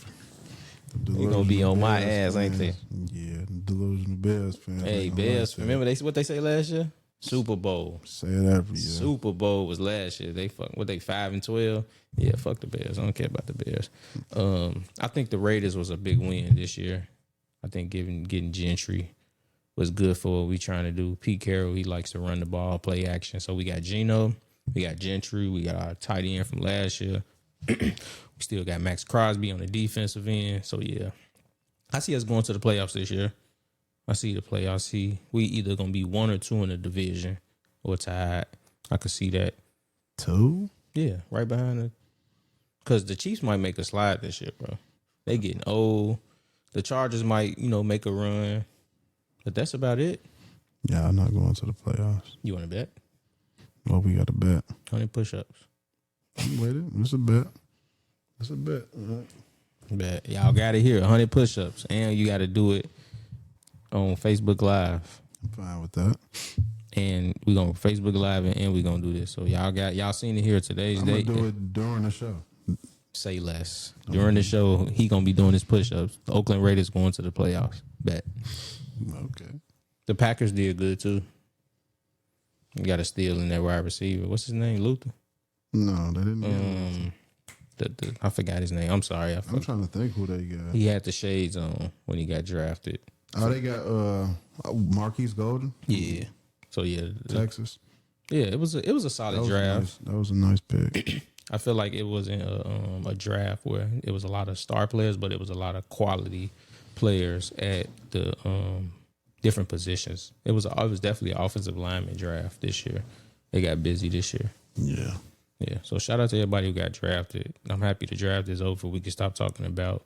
They gonna be on my ass, ain't they? Yeah, delusional Bears fans. Hey, They Bears. gonna like Remember what they say last year? Super Bowl. that. Say it every year. Super Bowl was last year. They 5-12. Yeah, fuck the Bears. I don't care about the Bears. I think the Raiders was a big win this year. I think getting Gentry was good for what we trying to do. Pete Carroll, he likes to run the ball, play action. So we got Geno, we got Gentry, we got our tight end from last year. We still got Max Crosby on the defensive end. So yeah, I see us going to the playoffs this year. I see the playoffs. We either gonna be 1 or 2 in the division or tied. I could see that. 2? Yeah, right behind it. Because the Chiefs might make a slide this year, bro. They getting old. The Chargers might, make a run. But that's about it. Yeah, I'm not going to the playoffs. You want to bet? Well, we got to bet. 100 push-ups. Wait, it's a bet. It's a bet. All right. Bet. Y'all got it here, 100 push-ups, and you got to do it on Facebook Live. I'm fine with that. And we gonna Facebook Live and we gonna do this. So y'all seen it here today's I'm date. gonna do it during the show. Say less. During the show, he gonna be doing his push-ups. The Oakland Raiders going to the playoffs. Bet. Okay. The Packers did good too. You got a steal in that wide receiver. What's his name? Luther? No, they didn't. I forgot his name. I'm sorry. I'm trying to think who they got. He had the shades on when he got drafted. Oh, they got Marquise Golden. Yeah. So yeah, Texas. Yeah, it was a solid draft. That was a nice pick. I feel like it wasn't a draft where it was a lot of star players, but it was a lot of quality players at the different positions. It was definitely an offensive lineman draft this year. They got busy this year. Yeah. Yeah. So shout out to everybody who got drafted. I'm happy the draft is over. We can stop talking about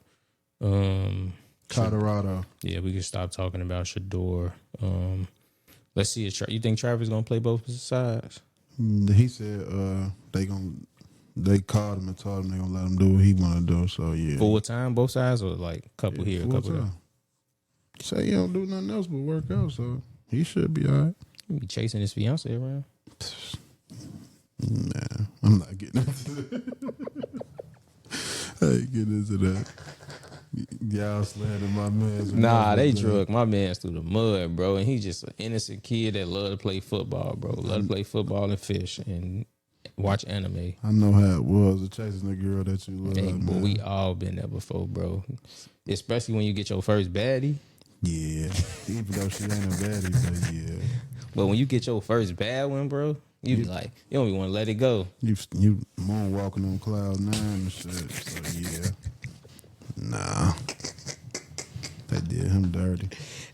Colorado. Yeah, we can stop talking about Shedeur. Let's see. You think Travis gonna play both sides? He said they called him and told him they gonna let him do what he want to do. So yeah, Full time, both sides, or like a couple here, a couple there. He said he don't do nothing else but work out, so he should be all right. He be chasing his fiance around. Nah, I'm not getting into that. I ain't getting into that. Y'all slandering my man. Nah, they drug my man's through the mud, bro. And he's just an innocent kid that love to play football, bro. Love to play football and fish and watch anime. I know how it was chasing the girl that you love. Hey, boy, man. we all been there before, bro. Especially when you get your first baddie. Yeah, even though she ain't a baddie, but yeah. But when you get your first bad one, bro, you be like, you don't even want to let it go. You moonwalking on cloud 9 and shit. So yeah, nah, they did him dirty.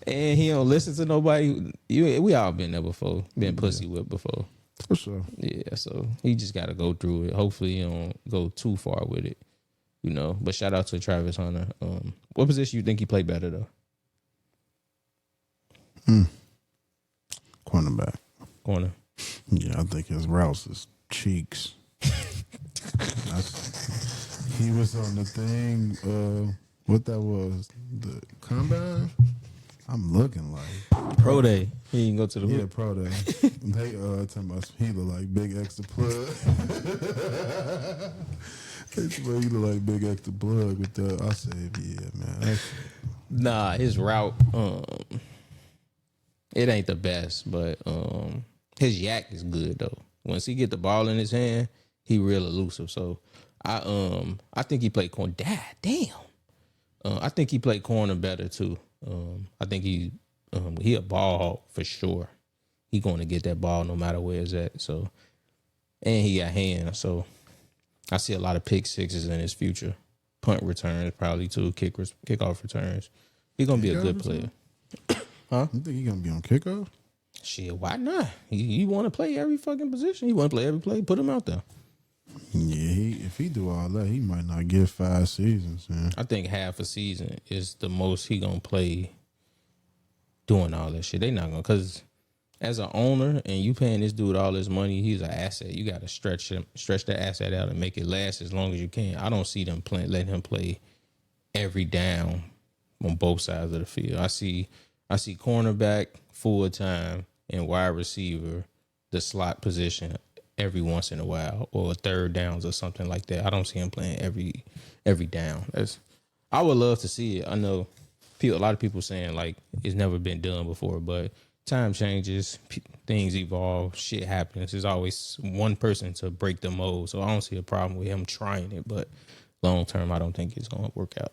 And he don't listen to nobody. We all been there before. Been pussy whipped before. For sure. Yeah, so he just got to go through it. Hopefully he don't go too far with it, you know. But shout out to Travis Hunter. What position you think he played better, though? Cornerback. Corner. Yeah, I think his routes is cheeks. He was on the thing, what that was, the combine? I'm looking like. Pro day. He didn't go to the Yeah, pro day. They talking about he look like Big Extra Plug. They swear he look like Big Extra Plug with the. I said, yeah, man. Nah, his route, it ain't the best, but his yak is good though. Once he get the ball in his hand, he real elusive. So I think he played corner. Damn. I think he played corner better too. I think he a ball hawk for sure. He going to get that ball no matter where it's at. So, and he got hands. So I see a lot of pick sixes in his future. Punt returns probably too. Kickoff returns. He gonna be a good player. Huh? You think he gonna be on kickoff? Shit, why not? He want to play every fucking position. He want to play every play. Put him out there. Yeah, if he do all that, he might not get 5 seasons, man. I think half a season is the most he gonna play doing all that shit. They not gonna, because as an owner and you paying this dude all this money, he's an asset. You got to stretch that asset out and make it last as long as you can. I don't see them letting him play every down on both sides of the field. I see cornerback full time and wide receiver, the slot position every once in a while, or third downs or something like that. I don't see him playing every down. I would love to see it. I know a lot of people saying like it's never been done before, but time changes, things evolve, shit happens. There's always one person to break the mold, so I don't see a problem with him trying it. But long term, I don't think it's gonna work out.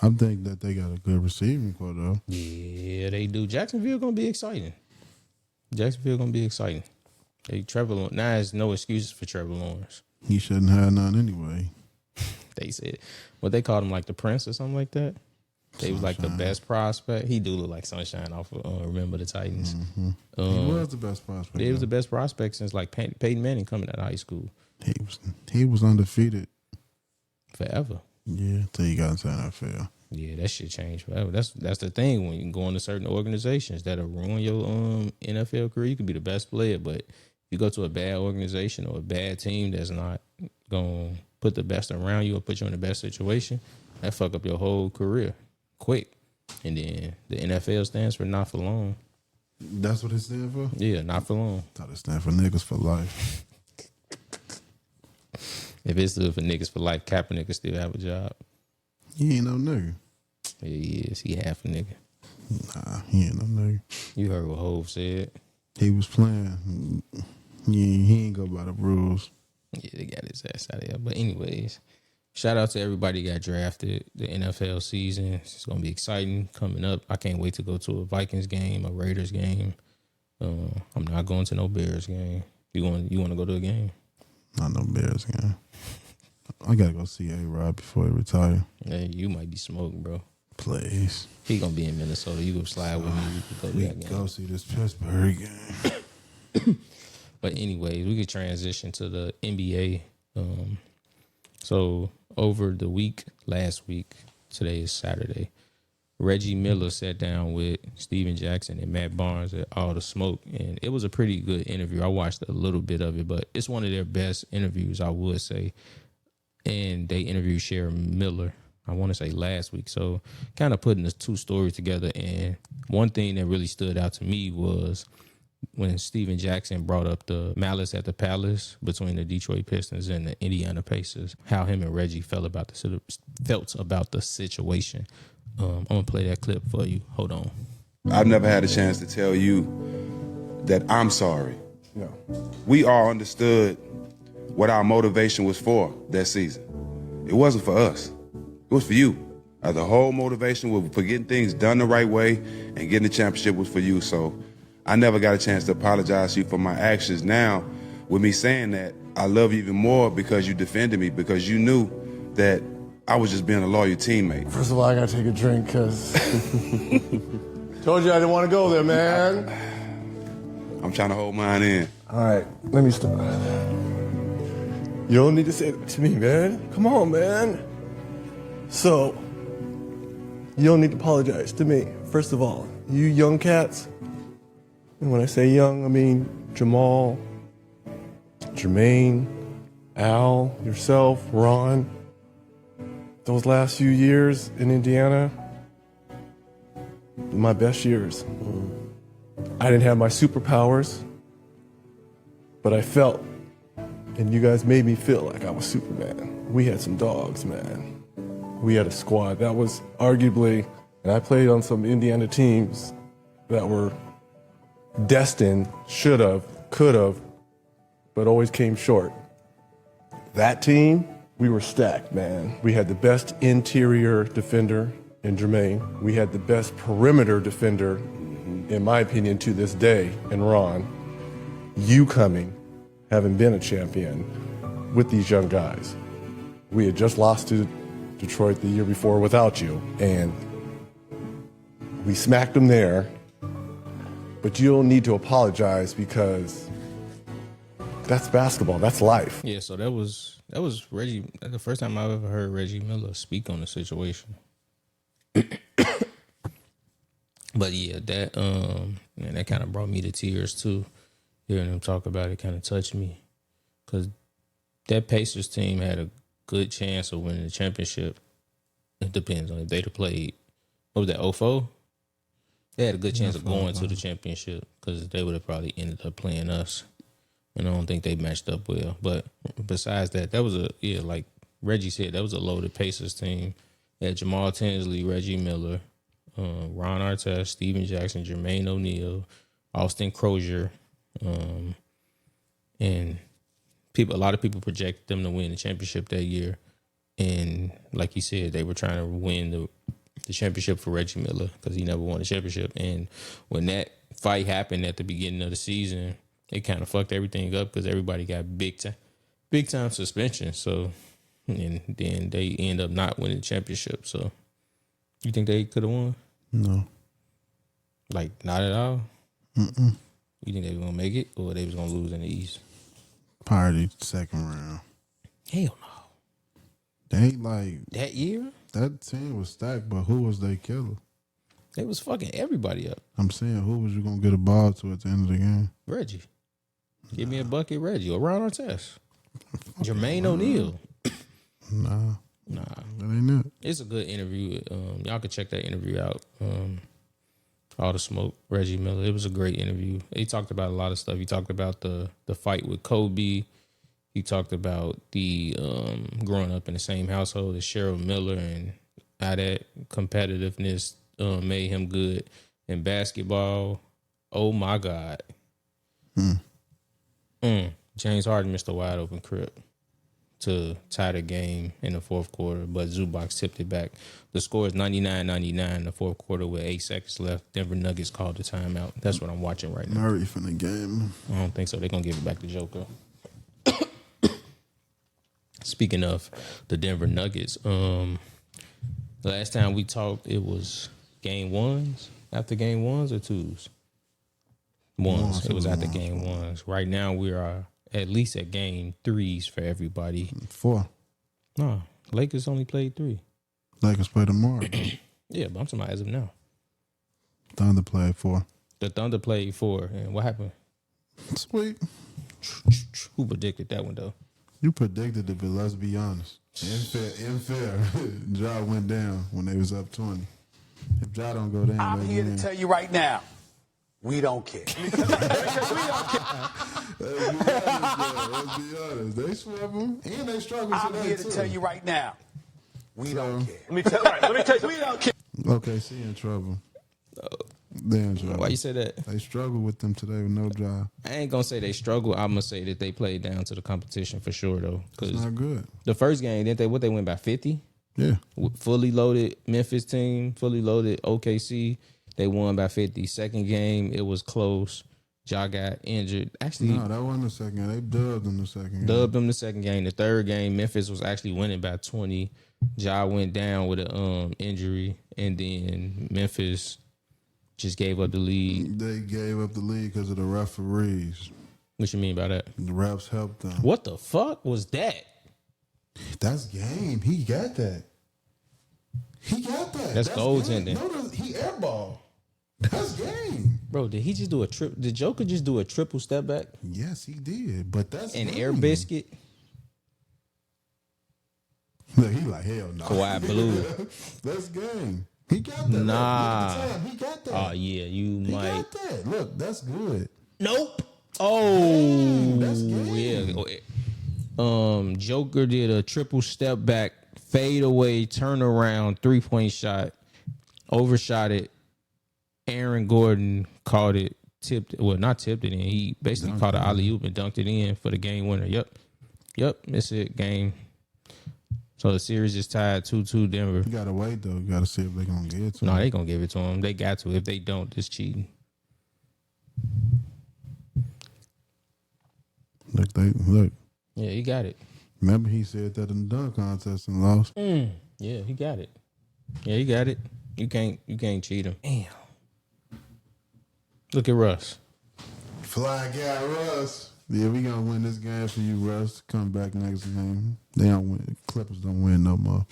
I think that they got a good receiving core though. Yeah, they do. Jacksonville gonna be exciting. Trevor. Now there's no excuses for Trevor Lawrence. He shouldn't have none anyway. They said what they called him, like the Prince or something like that. They was like the best prospect. He do look like Sunshine off of Remember the Titans. Mm-hmm. He was the best prospect. He was the best prospect since like Peyton Manning coming out of high school. He was undefeated Forever. Yeah, till you got into NFL. Yeah, that shit changed forever. That's the thing when you go into certain organizations that'll ruin your NFL career. You could be the best player, but if you go to a bad organization or a bad team that's not gonna put the best around you or put you in the best situation, that fuck up your whole career quick. And then the NFL stands for not for long. That's what it stands for? Yeah, not for long. I thought it stands for niggas for life. If it's stood for niggas for life, Kaepernick could still have a job. He ain't no nigga. Yeah, he is. He half a nigga. Nah, he ain't no nigga. You heard what Hov said. He was playing. He ain't go by the rules. Yeah, they got his ass out of there. But anyways, shout out to everybody that got drafted. The NFL season, it's going to be exciting coming up. I can't wait to go to a Vikings game, a Raiders game. I'm not going to no Bears game. You want to go to a game? Not no Bears game. I got to go see A-Rod before he retire. Hey, you might be smoked, bro. Please. He going to be in Minnesota. You go slide with me. We can go see this Pittsburgh game. But anyways, we could transition to the NBA. So over the week, last week, today is Saturday, Reggie Miller sat down with Steven Jackson and Matt Barnes at All the Smoke, and it was a pretty good interview. I watched a little bit of it, but it's one of their best interviews, I would say. And they interviewed Sharon Miller, I want to say last week. So kind of putting the two stories together. And one thing that really stood out to me was when Steven Jackson brought up the malice at the palace between the Detroit Pistons and the Indiana Pacers, how him and Reggie felt about the situation. I'm going to play that clip for you. Hold on. I've never had a chance to tell you that I'm sorry. No. We all understood what our motivation was for that season. It wasn't for us. It was for you. The whole motivation was for getting things done the right way and getting the championship was for you. So I never got a chance to apologize to you for my actions. Now, with me saying that, I love you even more because you defended me, because you knew that I was just being a loyal teammate. First of all, I gotta take a drink because told you I didn't want to go there, man. I'm trying to hold mine in. All right, let me start. You don't need to say that to me, man. Come on, man. So, you don't need to apologize to me. First of all, you young cats, and when I say young, I mean Jamal, Jermaine, Al, yourself, Ron. Those last few years in Indiana, my best years. I didn't have my superpowers, but I felt, and you guys made me feel like I was Superman. We had some dogs, man. We had a squad. That was arguably, and I played on some Indiana teams that were destined, should have, could have, but always came short. That team, we were stacked, man. We had the best interior defender in Jermaine. We had the best perimeter defender, in my opinion, to this day, in Ron. You coming, having been a champion with these young guys. We had just lost to Detroit the year before without you, and we smacked them there. But you don't need to apologize because that's basketball. That's life. Yeah, so that was Reggie. The first time I ever heard Reggie Miller speak on the situation. But yeah, that man, that kind of brought me to tears too. Hearing him talk about it kind of touched me, because that Pacers team had a good chance of winning the championship. It depends on if they'd have played. What was that, 04? They had a good chance of going to the championship because they would have probably ended up playing us. And I don't think they matched up well. But besides that, that was like Reggie said, that was a loaded Pacers team. They had Jamal Tinsley, Reggie Miller, Ron Artest, Steven Jackson, Jermaine O'Neal, Austin Crozier, and a lot of people projected them to win the championship that year. And like you said, they were trying to win the championship for Reggie Miller because he never won a championship. And when that fight happened at the beginning of the season, it kind of fucked everything up because everybody got big time suspension. So, and then they end up not winning the championship. So, you think they could have won? No. Like, not at all? Mm-mm. You think they were going to make it or they was going to lose in the East? Probably second round. Hell no. They like... That year? That team was stacked, but who was their killer? They was fucking everybody up. I'm saying, who was you going to get a ball to at the end of the game? Reggie. Give me a bucket, Reggie. Or Ron Artest. Jermaine O'Neal. Nah. Nah, That ain't it. it's a good interview. Y'all can check that interview out. All the Smoke, Reggie Miller. It was a great interview. He talked about a lot of stuff. He talked about the fight with Kobe. He talked about the growing up in the same household as Cheryl Miller and how that competitiveness made him good in basketball. Oh my God. James Harden missed a wide open crip to tie the game in the fourth quarter, but Zubac tipped it back. The score is 99-99 in the fourth quarter with 8 seconds left. Denver Nuggets called the timeout. That's what I'm watching right now. Murray from the game. I don't think so. They're going to give it back to Joker. Speaking of the Denver Nuggets, last time we talked, it was game ones, after game ones or twos? Ones. It was after game ones. Right now, we are at least at game threes for everybody. 4. No, Lakers only played 3. Lakers play tomorrow. Yeah, but I'm talking about as of now. Thunder played 4. The Thunder played 4, and what happened? Sweet. Who predicted that one, though? You predicted it, but let's be honest. In fair, Ja went down when they was up 20. If Ja don't go down, I'm they here win. to tell you right now, we don't care. Let's be honest. They swept them, and they struggled I'm today, here too. to tell you right now, we don't care. Let me tell you, we don't care. Okay, see in trouble. They in trouble. Why you say that? They struggled with them today with no job. I ain't gonna say they struggle. I'm gonna say that they played down to the competition for sure, though. It's not good. The first game, didn't they? What they went by 50? Yeah. Fully loaded Memphis team, fully loaded OKC. They won by 50. Second game, it was close. Ja got injured. Actually, No, that wasn't the second game. They dubbed them the second game. dubbed them the second game. The third game, Memphis was actually winning by 20. Ja went down with an injury, and then Memphis just gave up the lead. They gave up the lead because of the referees. What you mean by that? The refs helped them. What the fuck was that? That's game. He got that. He got that. That's goaltending. No, he airball. That's game. Bro, did he just do a trip? Did Joker just do a triple step back? Yes, he did. But that's An game. air biscuit? Look, he like, hell no. Kawhi blew. That's game. He got that. Nah. Look at the time. He got that. Oh, yeah, you He might. got that. Look, that's good. Nope. Oh, That's game. yeah. Joker did a triple step back, fade away, turn around, 3-point shot, overshot it. Aaron Gordon caught it, tipped it. Well, not tipped it in. He basically caught an alley-oop and dunked it in for the game winner. Yep. That's it. Game. So the series is tied 2-2 Denver. You gotta wait though. You gotta see if they gonna get it to No, him. they gonna give it to him. They got to. If they don't, it's cheating. Look. Yeah, he got it. Remember he said that in the dunk contest and lost. Yeah, he got it. Yeah, he got it. You can't cheat him. Damn. Look at Russ. Fly guy Russ. Yeah, we gonna win this game for you, Russ. Come back next game. They don't win. Clippers don't win no more.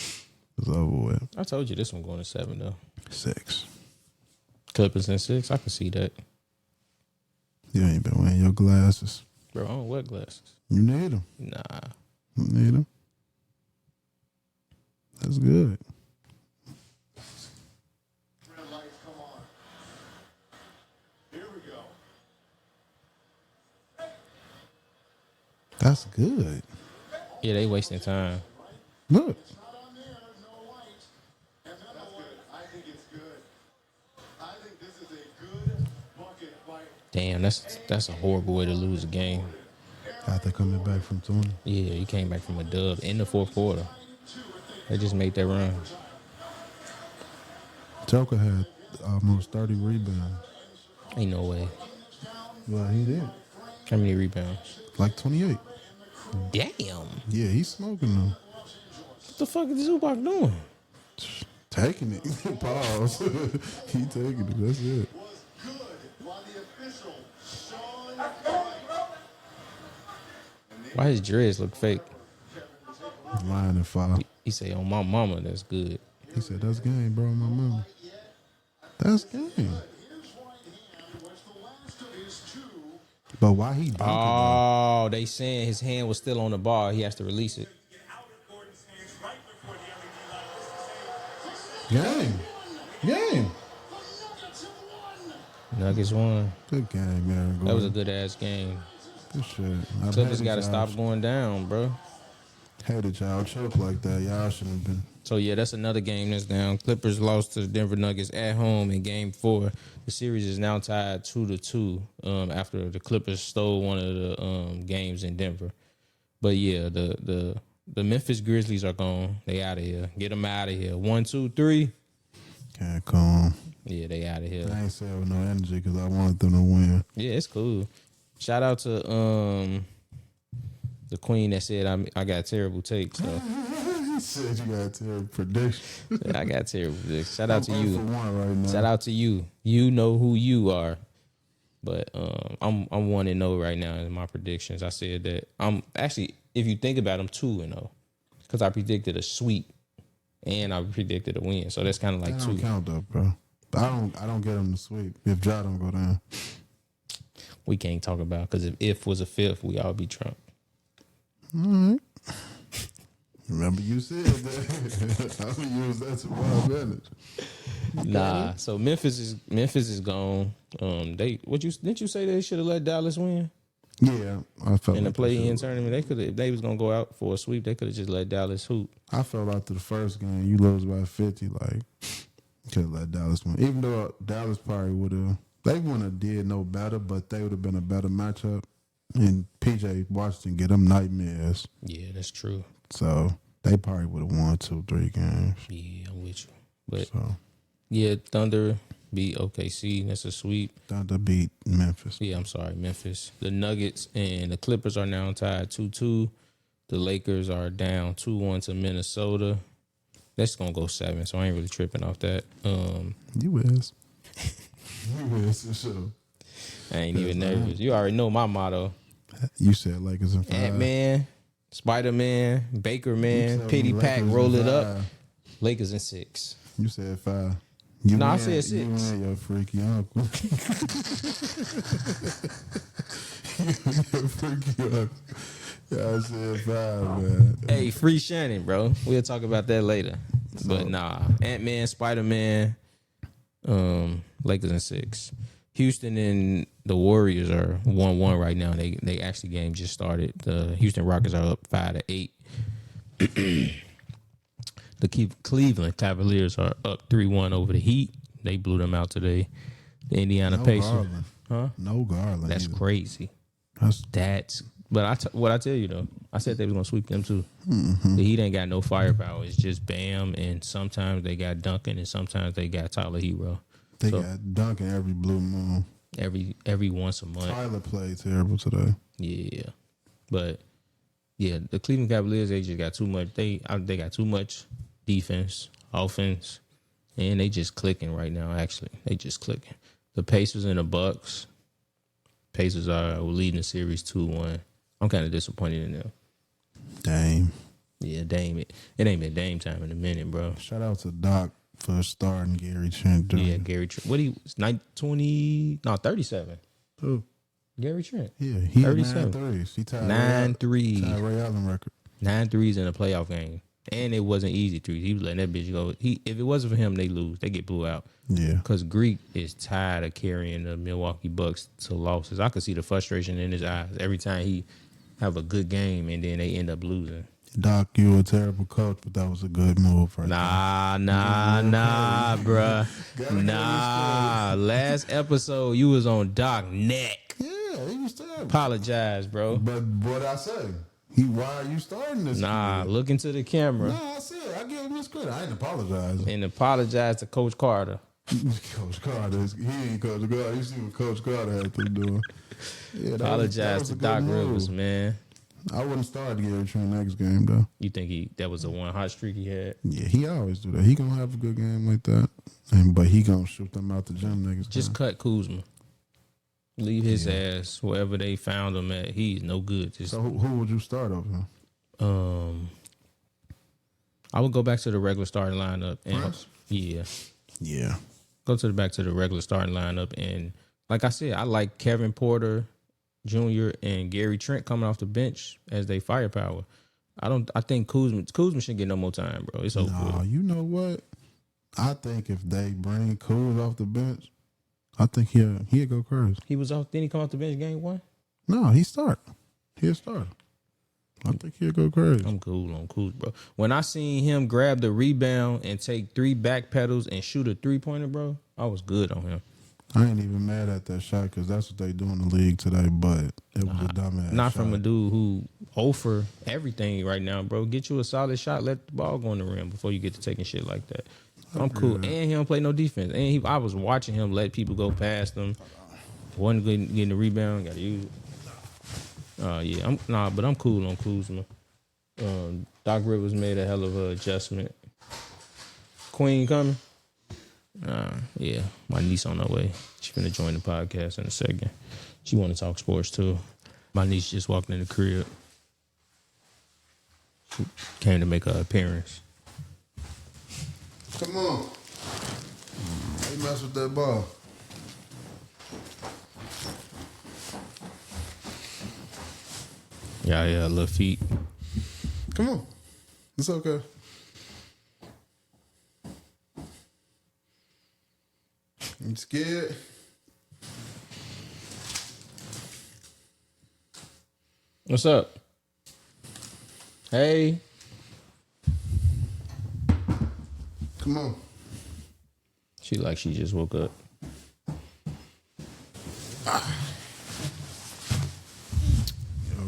It's over with. I told you this one going to 7 though. 6. Clippers in 6. I can see that. You ain't been wearing your glasses. Bro, I don't wear glasses. You need them. Nah. You need them. That's good. Red lights, come on. Here we go. That's good. Yeah, they wasting time. Look. Not on there, no light. And that's good. I think it's good. I think this is a good bucket fight. Damn, that's a horrible way to lose a game. After coming back from 20. Yeah, he came back from a dub in the fourth quarter. They just made that run. Joker had almost 30 rebounds. Ain't no way. Well, he did. How many rebounds? Like 28. Damn. Yeah, he's smoking them. What the fuck is Zubac doing? Taking it. Pause. He taking it. That's it. Was good by the official, Sean. Why his dreads look fake? Lying and foul. He say, "On my mama, that's good." He said, that's game, bro, my mama. That's game. But why he dunking Oh, they saying his hand was still on the bar. He has to release it. Game. Nuggets won. Good game, man. That was a good ass game. Good shit. Clippers got to stop going down, bro. Hated y'all choke like that. Y'all shouldn't have been. So, yeah, that's another game that's down. Clippers lost to the Denver Nuggets at home in Game 4. The series is now tied 2-2 after the Clippers stole one of the games in Denver. But, yeah, the Memphis Grizzlies are gone. They out of here. Get them out of here. 1, 2, 3. Can't come. Yeah, they out of here. I ain't saying with no energy because I wanted them to win. Yeah, it's cool. Shout out to the queen that said I got terrible takes. So. He said you got terrible prediction. I got terrible predictions. Shout out to I'm you. 0 for 1 right now. Shout out to you. You know who you are. But I'm 1-0 right now in my predictions. I said that I'm actually, if you think about it, I'm 2-0 because I predicted a sweep and I predicted a win. So that's kind of like that 2. Don't count though, bro. I don't get them to sweep if Ja don't go down. We can't talk about because if was a fifth, we all be Trump. All right. Remember you said that. I'm gonna use that to my advantage. Nah. So Memphis is gone. Didn't you say they should have let Dallas win? Yeah, I felt In the like play-in tournament, they could have. If they was gonna go out for a sweep, they could have just let Dallas hoop. I felt after the first game, you lose by 50, like could have let Dallas win. Even though Dallas probably would have, they wouldn't have did no better, but they would have been a better matchup. And PJ Washington get them nightmares. Yeah, that's true. So they probably would have won 2-3 games. Yeah, I'm with you. But So yeah, Thunder beat OKC. That's a sweep. Thunder beat Memphis. Yeah, I'm sorry, Memphis. The Nuggets and the Clippers are now tied 2-2. The Lakers are down 2-1 to Minnesota. That's gonna go 7, so I ain't really tripping off that. You is. You is for sure. I ain't even nervous. You already know my motto. You said Lakers in 5. Ant-Man, Spider-Man, Baker You Man, told Pity me Pack, Lakers roll in it up. 5. Lakers in 6. You said 5. I said 6. You and your freaky uncle. Your freaky uncle. Yeah, I said 5, man. Hey, free Shannon, bro. We'll talk about that later. But nah, Ant-Man, Spider-Man, Lakers in 6. Houston and the Warriors are 1-1 right now. They actually game just started. The Houston Rockets are up 5-8. The Cleveland Cavaliers are up 3-1 over the Heat. They blew them out today. The Indiana Pacers, Garland. huh? No Garland. That's either. crazy. That's But what I tell you though, I said they was gonna sweep them too. Mm-hmm. The Heat ain't got no firepower. It's just Bam, and sometimes they got Duncan, and sometimes they got Tyler Hero. They got Duncan every blue moon. Every once a month. Tyler played terrible today. Yeah, but yeah, the Cleveland Cavaliers, they just got too much. They got too much defense, offense, and they just clicking right now. Actually, they just clicking. The Pacers and the Bucks. Pacers are leading the series 2-1. I'm kind of disappointed in them. Dame. Yeah, Dame. It ain't been Dame time in a minute, bro. Shout out to Doc for starting Gary Trent. Yeah, Gary Trent. What he 37. Who? Gary Trent. Yeah, he 37. 9 threes. He tied 9 threes. Tied Ray Allen record. 9 threes in a playoff game. And it wasn't easy threes. He was letting that bitch go. If it wasn't for him, they lose. They get blew out. Yeah. Because Greek is tired of carrying the Milwaukee Bucks to losses. I could see the frustration in his eyes every time he have a good game and then they end up losing. Doc, you a terrible coach, but that was a good move right Nah, bruh. Nah. Last episode, you was on Doc neck. Yeah, he was terrible. Apologize, bro. But what I say? Why are you starting this? Nah, look into the camera. Nah, I said I give him his credit. I ain't apologizing. And apologize to Coach Carter. Coach Carter, he ain't Coach Carter. You see what Coach Carter had to do. Yeah, Apologize to Doc Rivers, man. I wouldn't start Gary Trent next game though. You think that was the one hot streak he had? Yeah, he always do that. He gonna have a good game like that, but he gonna shoot them out the gym next Just time. cut Kuzma. Leave his ass wherever they found him at. He's no good. So who would you start over him? I would go back to the regular starting lineup and Prince? yeah, go back to the regular starting lineup and like I said, I like Kevin Porter Jr. and Gary Trent coming off the bench as they firepower. I think Kuzma shouldn't get no more time, bro. It's over. Nah, you know what? I think if they bring Kuz off the bench, I think he'll go crazy. He was off. Didn't he come off the bench game 1? No, he start. He'll start. I think he'll go crazy. I'm cool on Kuz, bro. When I seen him grab the rebound and take 3 back pedals and shoot a 3-pointer, bro, I was good on him. I ain't even mad at that shot because that's what they do in the league today, but it was a dumbass Not shot. from a dude who offer everything right now, bro. Get you a solid shot, let the ball go in the rim before you get to taking shit like that. I'm cool. And he don't play no defense. And I was watching him let people go past him. Wasn't getting the rebound, gotta use it. Yeah, but I'm cool on Kuzma. Doc Rivers made a hell of an adjustment. Queen coming? Yeah, my niece on her way. She's gonna join the podcast in a second. She want to talk sports too. My niece just walked in the crib. She came to make her appearance. Come on. They mess with that ball. Yeah, little feet. Come on. It's okay. You scared? What's up? Hey. Come on. She like she just woke up.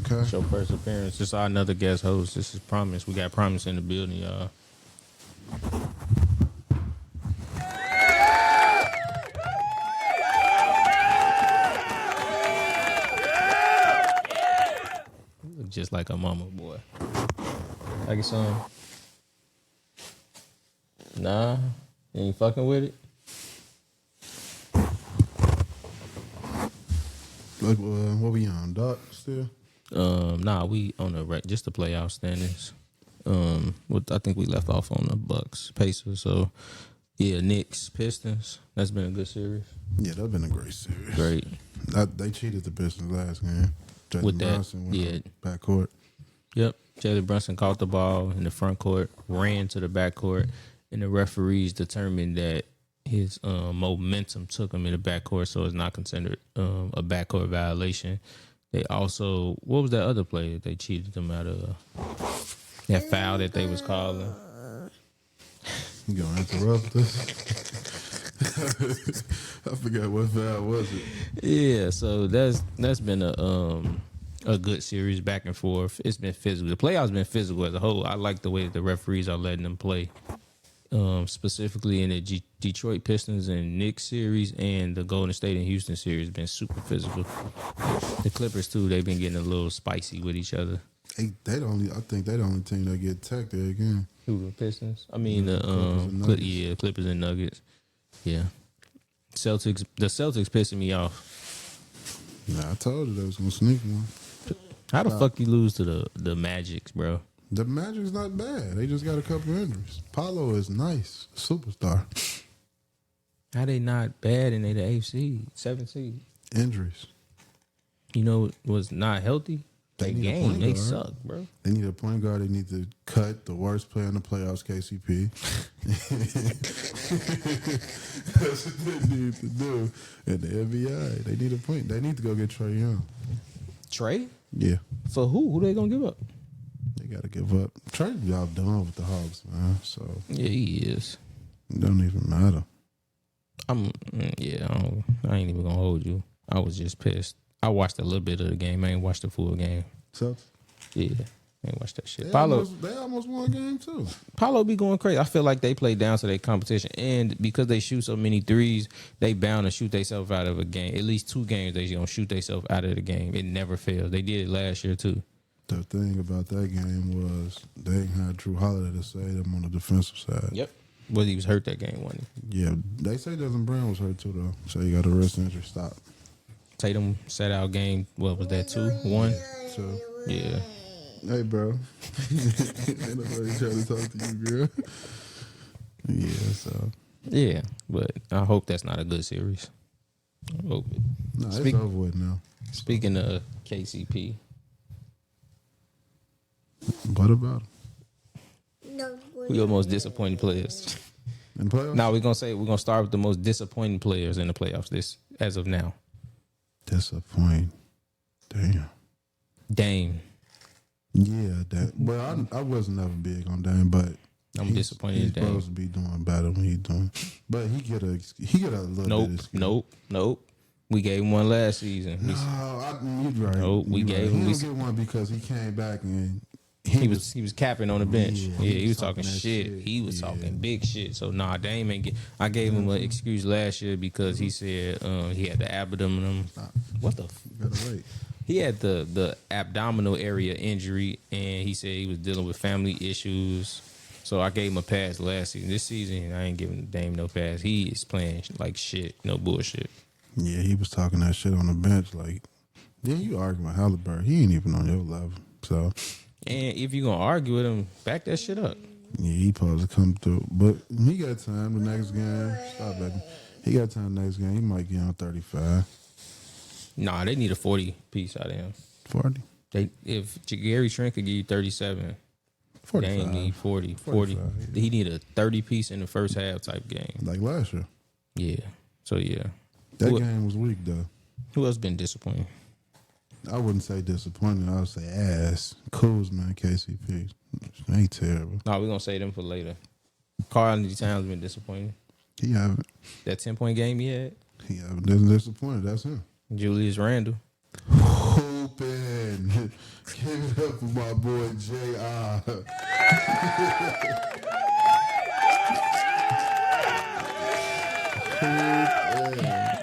Okay. It's your first appearance. This is our another guest host. This is Promise. We got Promise in the building, y'all. Look just like a mama, boy. I get some. Nah, you ain't fucking with it. Like, what we on? Doc still? Nah, we on the just the playoff standings. I think we left off on the Bucks, Pacers. So yeah, Knicks, Pistons. That's been a good series. Yeah, that's been a great series. Great. They cheated the Pistons last game. With Jalen that, Brunson went yeah. backcourt. Yep. Jalen Brunson caught the ball in the front court, ran to the back court, and the referees determined that his momentum took him in the backcourt, so it's not considered a backcourt violation. They also, what was that other play that they cheated them out of? That foul that they was calling. You gonna interrupt us? I forgot what foul was it. Yeah, so that's been a good series back and forth. It's been physical. The playoffs been physical as a whole. I like the way that the referees are letting them play. Specifically in the Detroit Pistons and Knicks series and the Golden State and Houston series been super physical. The Clippers too, they've been getting a little spicy with each other. I think they the only team that get tech there again. Who, the Pistons? I mean the Clippers and Nuggets. Yeah. The Celtics pissing me off. Nah, I told you they was gonna sneak one. How the fuck you lose to the Magics, bro? The Magic's not bad. They just got a couple injuries. Paulo is nice, superstar. How they not bad and they the 8th seed, 7th seed? Injuries. You know what's not healthy? They game. They suck, bro. They need a point guard. They need to cut the worst player in the playoffs, KCP. That's what they need to do. And the NBA, they need a point. They need to go get Trae Young. Trae? Yeah. For who? Who they gonna give up? They got to give up. Trae y'all done with the Hawks, man. So Yeah, he is. it don't even matter. I ain't even gonna hold you. I was just pissed. I watched a little bit of the game. I ain't watched the full game. So Yeah, I ain't watched that shit. they almost won a game too. Paulo be going crazy. I feel like they play down to their competition, and because they shoot so many threes, they bound to shoot themselves out of a game. At least 2 games they gonna shoot themselves out of the game. It never fails. They did it last year too. The thing about that game was they ain't had Drew Holiday to save them on the defensive side. Yep. Well, he was hurt that game, wasn't he? Yeah, they say Desmond Brown was hurt too, though. So you got a wrist injury. Stop. Tatum sat out game. What was that? 2-1. So, Yeah. hey, bro. Ain't nobody trying to talk to you, girl. Yeah, so. Yeah, but I hope that's not a good series. I hope it. No, it's over with now. Speaking of KCP, What about him? who your most disappointing players? in the playoffs? Now we're gonna start with the most disappointing players in the playoffs this as of now. Disappointing. Damn. Dame. Yeah, that. Well, I wasn't never big on Dame, but I'm disappointed in He's Dame. supposed to be doing better when he's doing, but he get a little bit of skill. Nope. We gave him one last season. No, you're right. Nope, we You're gave right. him. He We, don't get one because he came back and he was capping on the bench. Yeah, Yeah, he was talking that shit. shit. He was Yeah. talking big shit. So nah, Dame ain't get. I gave him an excuse last year because he said he had the abdominal. What the? You gotta wait. He had the abdominal area injury, and he said he was dealing with family issues. So I gave him a pass last season. This season, I ain't giving Dame no pass. He is playing like shit, no bullshit. Yeah, he was talking that shit on the bench. Like, then you arguing with Halliburton. He ain't even on your level. So, And if you gonna argue with him, back that shit up. yeah, he supposed to come through. But he got time the next game. Stop betting. He got time the next game. He might get on 35. Nah, they need a 40 piece out of him. 40. If Gary Trent could give you 37, 45. Dame need 40. 45, yeah. He need a 30 piece in the first half type game. Like last year. Yeah. So yeah. That Who- game was weak, though. Who else been disappointing? I wouldn't say disappointing. I would say ass. Kuzma, KCP. Ain't terrible. No, we're gonna say them for later. Karl Anthony Towns been disappointing. He haven't. That 10-point game he had. He haven't been disappointed. That's him. Julius Randle. Hoopin'. Give it up for my boy J.R.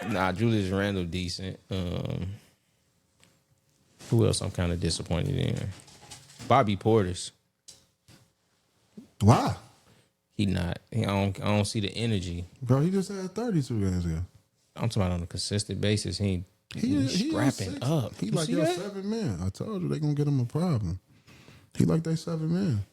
Nah, Julius Randle decent. Who else I'm kind of disappointed in? Bobby Portis. Why? He not. I don't see the energy. Bro, he just had 32 games ago. I'm talking about on a consistent basis. He He strapping six. up. He You like see your that? 7 man. I told you they gonna get him a problem. He like they 7 man.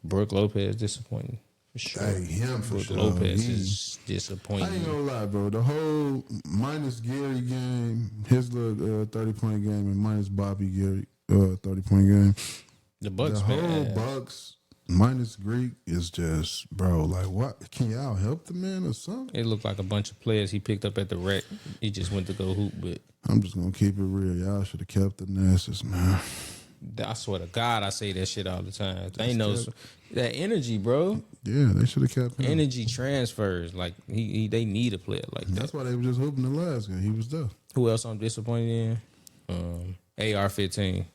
Brooke Lopez disappointing for sure. Hey, him for Brooke sure. Lopez He- is I ain't disappointing. gonna lie, bro. The whole minus Gary game, his little 30-point game, and minus Bobby Gary 30-point game. The Bucks, The whole man. Bucks minus Greek is just, bro. Like, what? Can y'all help the man or something? It looked like a bunch of players he picked up at the rec. He just went to go hoop, but I'm just gonna keep it real. Y'all should have kept the Nassus, man. I swear to God, I say that shit all the time. They know that energy, bro. Yeah, they should have kept him. Energy transfers. Like they need a player like that. That's why they were just hooping the last game. He was there. Who else I'm disappointed in? AR-15.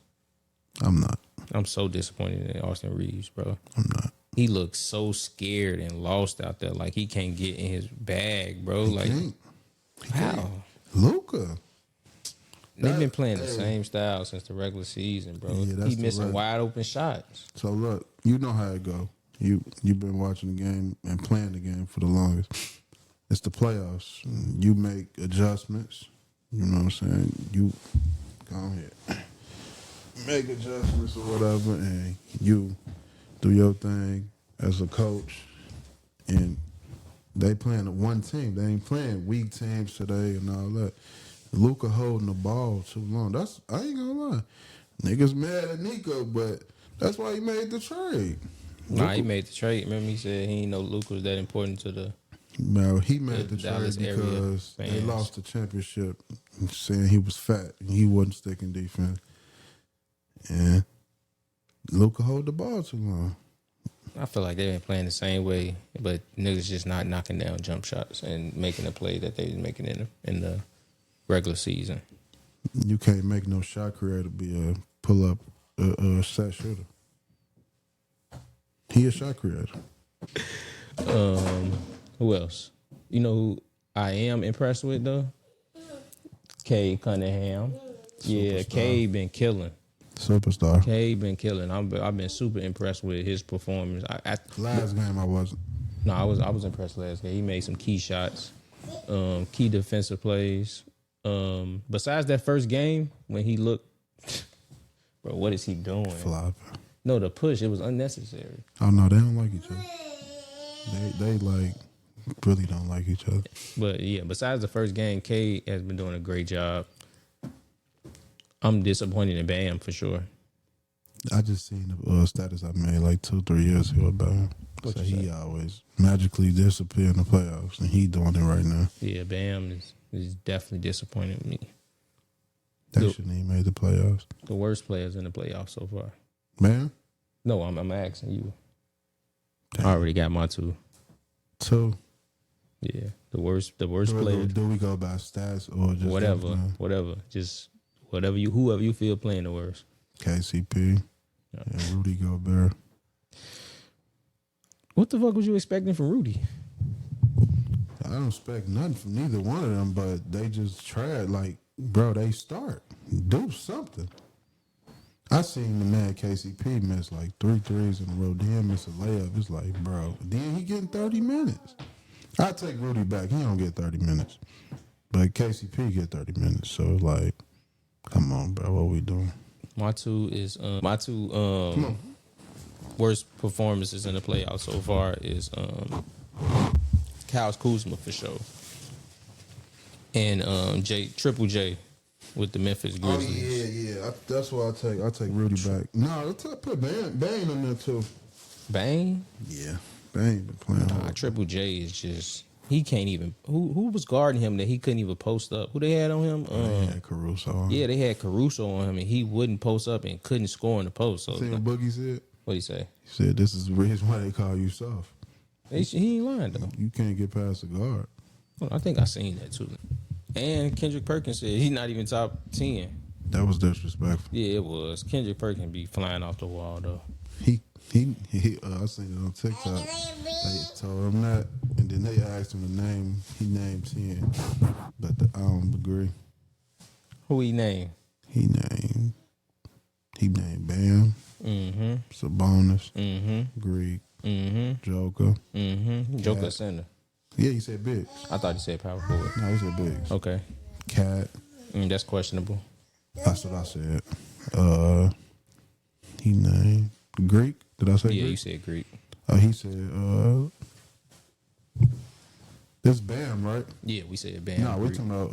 I'm not. I'm so disappointed in Austin Reeves, bro. I'm not. He looks so scared and lost out there. Like he can't get in his bag, bro. Like Can't. how? Luka. They've been playing the same style since the regular season, bro. Yeah, that's He the missing right- wide open shots. So look, you know how it go. You've been watching the game and playing the game for the longest. It's the playoffs. You make adjustments. You know what I'm saying? You go ahead, make adjustments or whatever, and you do your thing as a coach. And they playing one team. They ain't playing weak teams today and all that. Luka holding the ball too long. I ain't gonna lie. Niggas mad at Nico, but that's why he made the trade. Nah, he made the trade. Remember, he said he didn't know Luka was that important to the. No, he made the Dallas trade area because they fans. lost the championship, saying he was fat and he wasn't sticking defense. And Luka hold the ball too long. I feel like they've been playing the same way, but niggas just not knocking down jump shots and making the play that they was making in the regular season. You can't make no shot creator be a pull up set shooter. He a shot creator. Who else? You know who I am impressed with though? Cade Cunningham. Yeah, Superstar. Cade been killing. Superstar. Cade been killing. I've been super impressed with his performance. Last game I wasn't. No, I was impressed last game. He made some key shots, key defensive plays. Besides that first game when he looked, bro, what is he doing? Flop. No, the push, it was unnecessary. Oh no, they don't like each other. They like really don't like each other. But yeah, besides the first game, Cade has been doing a great job. I'm disappointed in Bam for sure. I just seen the status I made like 2-3 years ago about him. What So you he say? always magically disappear in the playoffs, and he doing it right now. Yeah, Bam is definitely disappointed me. They Dude. shouldn't even made the playoffs. The worst players in the playoffs so far. Man, No, I'm asking you. damn. I already got my two. Two. Yeah, the worst players. Do we go by stats or just Whatever. Just whoever you feel playing the worst. KCP and Rudy Gobert. What the fuck was you expecting from Rudy? I don't expect nothing from neither one of them, but they just tried. Like, bro, they start. Do something. I seen the man KCP miss like 3 threes in a row. Then miss a layup. It's like, bro, then he getting 30 minutes. I take Rudy back. He don't get 30 minutes. But KCP get 30 minutes. So, like, come on, bro. What we doing? My two worst performances in the playoffs so far is Kyle Kuzma for sure. And Triple J with the Memphis Grizzlies. yeah. That's why I take Rudy back. No, let's put Bane in there too. Bang? Yeah, Bane been playing hard. Triple J is just he can't even who was guarding him that he couldn't even post up? Who they had on him? Yeah, Caruso. Yeah, they had Caruso on him and he wouldn't post up and couldn't score in the post. So See what Boogie said? what'd he say? He said this is the reason why they call you soft. He ain't lying though. You can't get past the guard. Well, I think I seen that too. And Kendrick Perkins said he's not even top 10. That was disrespectful. Yeah, it was. Kendrick Perkins be flying off the wall though. He I seen it on TikTok. They told him that, and then they asked him to name. He named 10, but I don't agree. Who he named? He named Bam, Sabonis, Greek, Joker. Joker Center. Yeah, he said Biggs. I thought he said power forward. No, he said Biggs. Okay. Cat. That's questionable. That's what I said. He named Greek. Did I say Yeah, Greek? you said Greek. He said this Bam, right? Yeah, we said Bam. No, we're Greek. talking about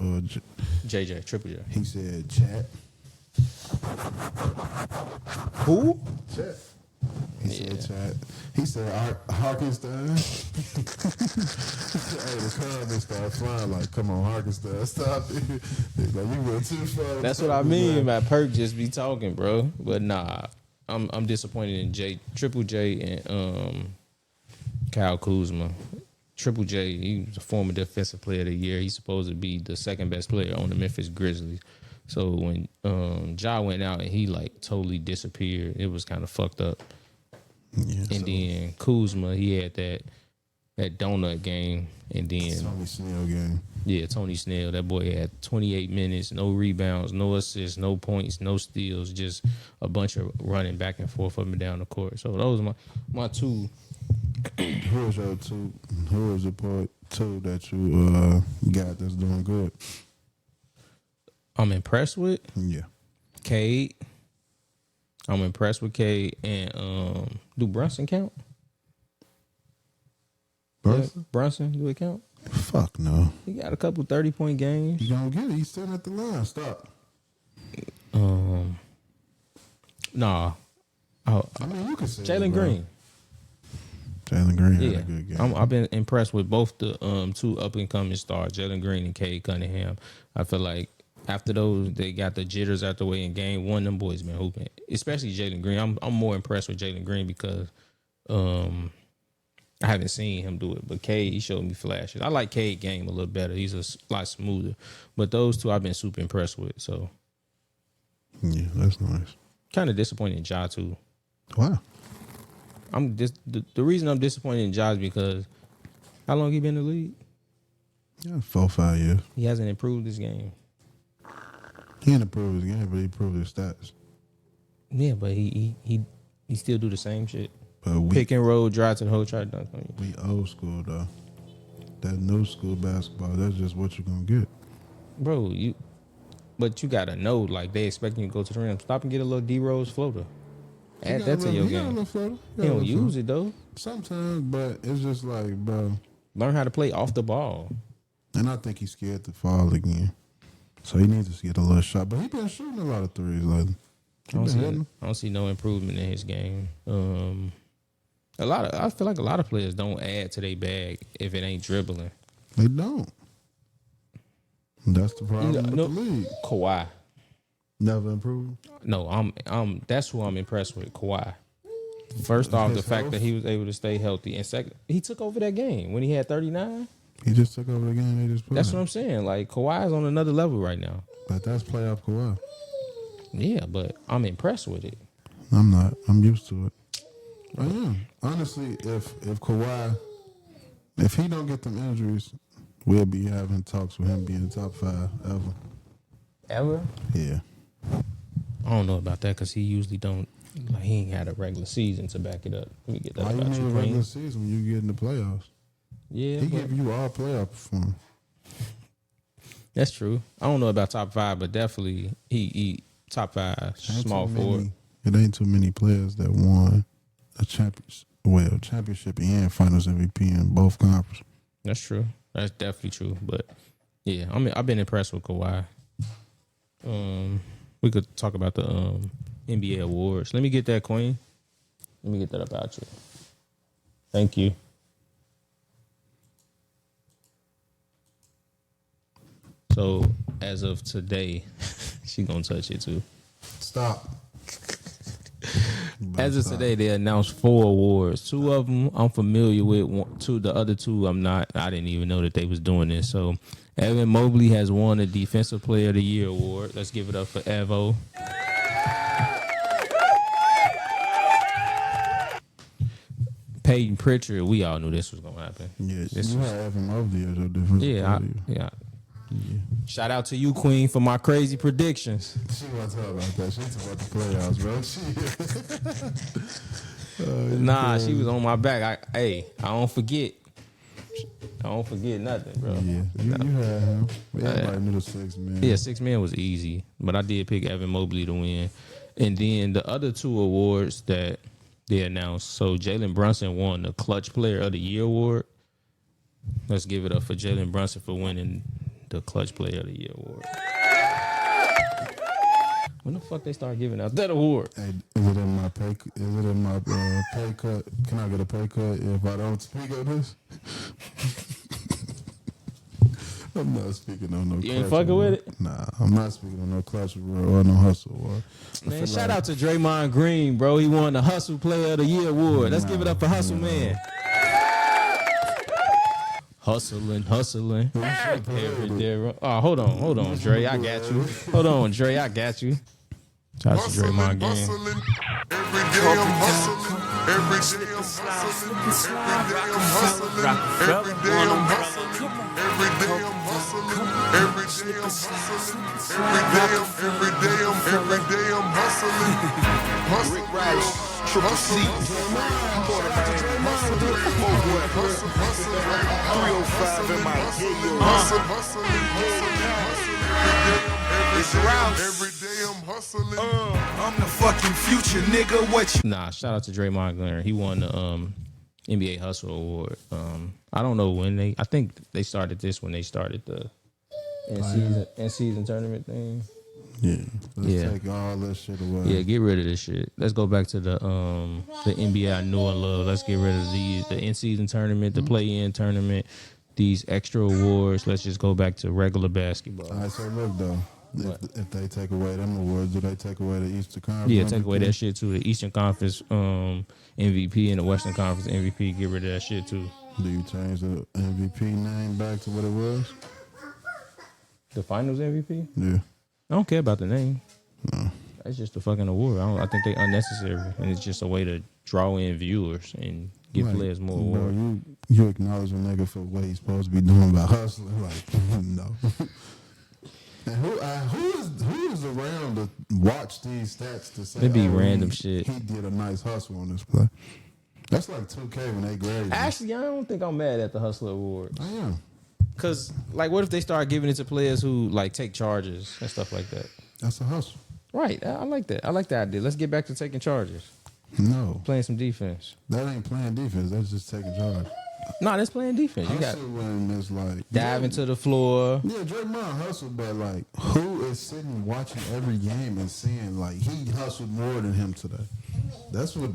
JJ, Triple J. he said Chat. Who? Chat. He said Chat. He said Harkenstein. Hey, the comments start flying like, come on, Harkenstein, stop it. Like, you went too far. That's what I mean by Perk just be talking, bro. But nah, I'm disappointed in Triple J and Kyle Kuzma. Triple J, he was a former defensive player of the year. He's supposed to be the second best player on the Memphis Grizzlies. So when Ja went out and he like totally disappeared, it was kind of fucked up. Yeah, And then Kuzma, he had that donut game, and then Tony Snell game. yeah, Tony Snell. That boy had 28 minutes, no rebounds, no assists, no points, no steals, just a bunch of running back and forth up and down the court. So those are my two. Who is your two? Who is the part two that you got that's doing good? I'm impressed with Yeah. Cade. I'm impressed with Cade, and do Brunson count? Brunson, do it count? Fuck no. He got a couple 30-point games. You gonna get it? He's sitting at the line. Stop. Nah. Oh, I mean, you can say Jalen Green. Jalen Green had Yeah, a good game. I've been impressed with both the two up and coming stars, Jalen Green and Cade Cunningham. I feel like after those, they got the jitters out the way in game one. Them boys been hooping, especially Jalen Green. I'm more impressed with Jalen Green because I haven't seen him do it, but Cade, he showed me flashes. I like Cade game a little better. He's a lot smoother, but those two I've been super impressed with. So Yeah, that's nice. kind of disappointed in Ja too. Wow. The reason I'm disappointed in Ja is because how long he been in the league? Yeah, 4-5 years. He hasn't improved his game. He didn't improve his game, but he improved his stats. Yeah, but he still do the same shit. But Pick and roll, drive to the hole, try to dunk on you. we old school though. That new school basketball, that's just what you're gonna get. Bro, but you gotta know, like, they expecting you to go to the rim. Stop and get a little D-Rose floater. Add that to your game. He don't use it though. Sometimes, but it's just like, bro. Learn how to play off the ball. And I think he's scared to fall again. So he needs to get a little shot. But he been shooting a lot of threes lately. I don't see no improvement in his game. I feel like a lot of players don't add to their bag if it ain't dribbling. They don't. That's the problem with the league. Kawhi. Never improved. No, I'm. That's who I'm impressed with. Kawhi. First off, the fact that he was able to stay healthy, and second, he took over that game when he had 39. He just took over the game. They just played. That's what I'm saying. Like Kawhi is on another level right now. But that's playoff Kawhi. Yeah, but I'm impressed with it. I'm not. I'm used to it. I am. Honestly, if Kawhi, if he don't get them injuries, we'll be having talks with him being top 5 ever. Ever? Yeah. I don't know about that because he usually don't. Like he ain't had a regular season to back it up. Let me get that Why you about need you, a regular Queen. season when you get in the playoffs? Yeah, He but give you all playoff performance. that's true. I don't know about top 5, but definitely he top 5 small forward. It ain't too many players that won a championship and Finals MVP in both conferences. That's true. That's definitely true. But yeah, I've been impressed with Kawhi. We could talk about the NBA awards. Let me get that, Queen. Let me get that about you. Thank you. So as of today, she gonna touch it too. Stop. As of today, they announced 4 awards. 2 of them I'm familiar with. The other 2 I'm not. I didn't even know that they was doing this. So Evan Mobley has won a Defensive Player of the Year award. Let's give it up for Evo. Peyton Pritchard, we all knew this was gonna happen. Yeah, This you was- have him over the other difference. yeah. Shout out to you, Queen, for my crazy predictions. She wasn't talking about that. She talking about the playoffs, bro. Nah, she was on my back. I don't forget. I don't forget nothing, bro. Yeah, you had him. Everybody knew the 6 man. Yeah, 6 man was easy, but I did pick Evan Mobley to win. And then the other 2 awards that they announced. So Jalen Brunson won the Clutch Player of the Year award. Let's give it up for Jalen Brunson for winning the Clutch Player of the Year award. When the fuck they start giving out that award? Hey, is it in my pay? Is it in my pay cut? Can I get a pay cut if I don't speak on this? I'm not speaking on no. You ain't Clutch fucking award. with it? Nah, I'm not speaking on no Clutch award or no Hustle award. Man, shout out to Draymond Green, bro. He won the Hustle Player of the Year award. Let's give it up for Hustle Man. Hustling. Every day. Oh, hold on, Dre. I got you. Hold on, Dre. I got you. Shout out to Draymond Green. Every day I'm hustling. Every day I'm hustling. Every day I'm hustling. Every day I'm hustling. Every day I'm hustling. Every day I'm hustling. Hustling. Rick Rice, Triple C, quarterback, hustling. 305 in my Every day I'm hustling. I'm the fucking future, nigga. What you? Nah, shout out to Draymond Green. He won the NBA Hustle Award. I don't know when I think they started this when they started the in season tournament thing. Yeah, let's take all that shit away. Yeah, get rid of this shit. Let's go back to the NBA I know and love. Let's get rid of the in season tournament, the play in tournament, these extra awards. Let's just go back to regular basketball. All right, so look though, if they take away them awards, do they take away the Eastern Conference? Yeah, take away that shit too. The Eastern Conference MVP and the Western Conference MVP. Get rid of that shit too. Do you change the MVP name back to what it was? The Finals MVP? Yeah. I don't care about the name. No. That's just a fucking award. I think they unnecessary, and it's just a way to draw in viewers and give Like, players more bro, awards. you acknowledge a nigga for what he's supposed to be doing by hustling. Like, no. And who is around to watch these stats to say It be oh, random shit. He did a nice hustle on this play. That's like 2K when they grade you. Actually, I don't think I'm mad at the Hustler Awards. I am. Cause like, what if they start giving it to players who like take charges and stuff like that? That's a hustle. Right. I like that. I like that idea. Let's get back to taking charges, No. playing some defense. That ain't playing defense. That's just taking charge. No, that's playing defense. You got Hustle when it's like dive into the floor. Yeah, Draymond hustled, but like, who is sitting watching every game and seeing like he hustled more than him today? That's what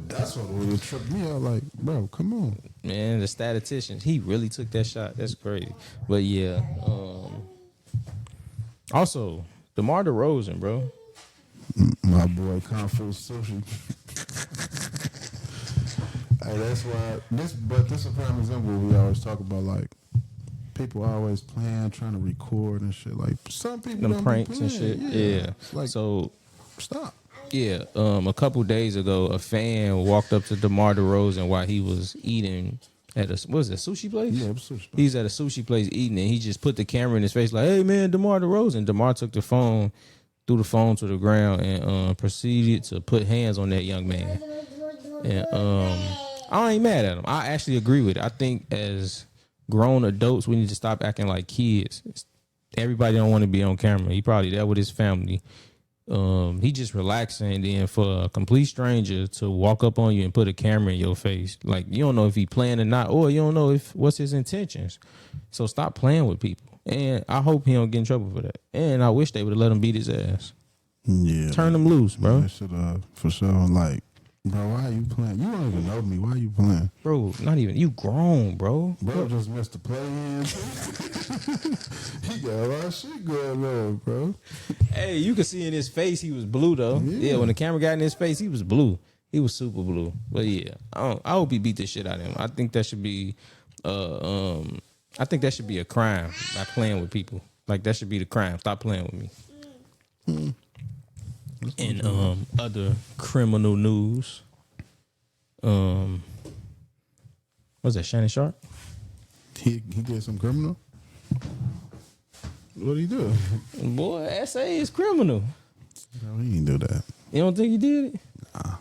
would trip me out. Like, bro, come on. Man, the statisticians, he really took that shot. That's crazy. But yeah. Also, DeMar DeRozan, bro. My boy, Kung Fu Sushi. Hey, that's why this is a prime example. We always talk about like people always playing, trying to record and shit. Like some people Them don't pranks be and playing. shit. Yeah. Like, So stop. yeah, a couple days ago, a fan walked up to DeMar DeRozan while he was eating at a sushi place? Yeah, it was sushi place. He's at a sushi place eating, and he just put the camera in his face like, "Hey man, DeMar DeRozan." DeMar took the phone, threw the phone to the ground, and proceeded to put hands on that young man. And I ain't mad at him. I actually agree with it. I think as grown adults, we need to stop acting like kids. Everybody don't want to be on camera. He probably there with his family. He just relaxing, and then for a complete stranger to walk up on you and put a camera in your face, like you don't know if he playing or not, or you don't know what's his intentions. So stop playing with people, and I hope he don't get in trouble for that. And I wish they would have let him beat his ass. Yeah, turn him loose, bro. They should for sure. Like, bro, why are you playing? You don't even know me. Why are you playing? Bro, not even. You grown, bro. Bro just missed the play in. He got a lot of shit going on, bro. Hey, you can see in his face he was blue, though. Yeah, when the camera got in his face, he was blue. He was super blue. But yeah, I hope he beat the shit out of him. I think that should be I think that should be a crime, not playing with people. Like, that should be the crime. Stop playing with me. And other criminal news. What's that, Shannon Sharp? He did some criminal? What'd he do? Boy, SA is criminal. No, he didn't do that. You don't think he did it? Nah.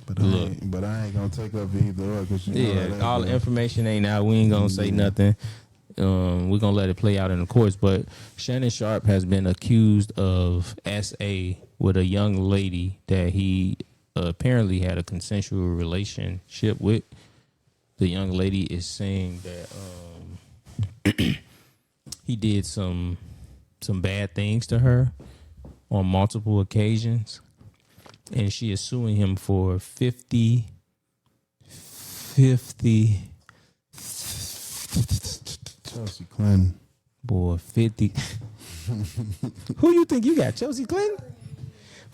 But I ain't gonna take up either or, cause you know that all the information ain't out. We ain't gonna say nothing. We're gonna let it play out in the courts. But Shannon Sharp has been accused of SA with a young lady that he apparently had a consensual relationship with. The young lady is saying that he did some bad things to her on multiple occasions, and she is suing him for 50 Chelsea Clinton. Boy, 50. Who you think you got, Chelsea Clinton?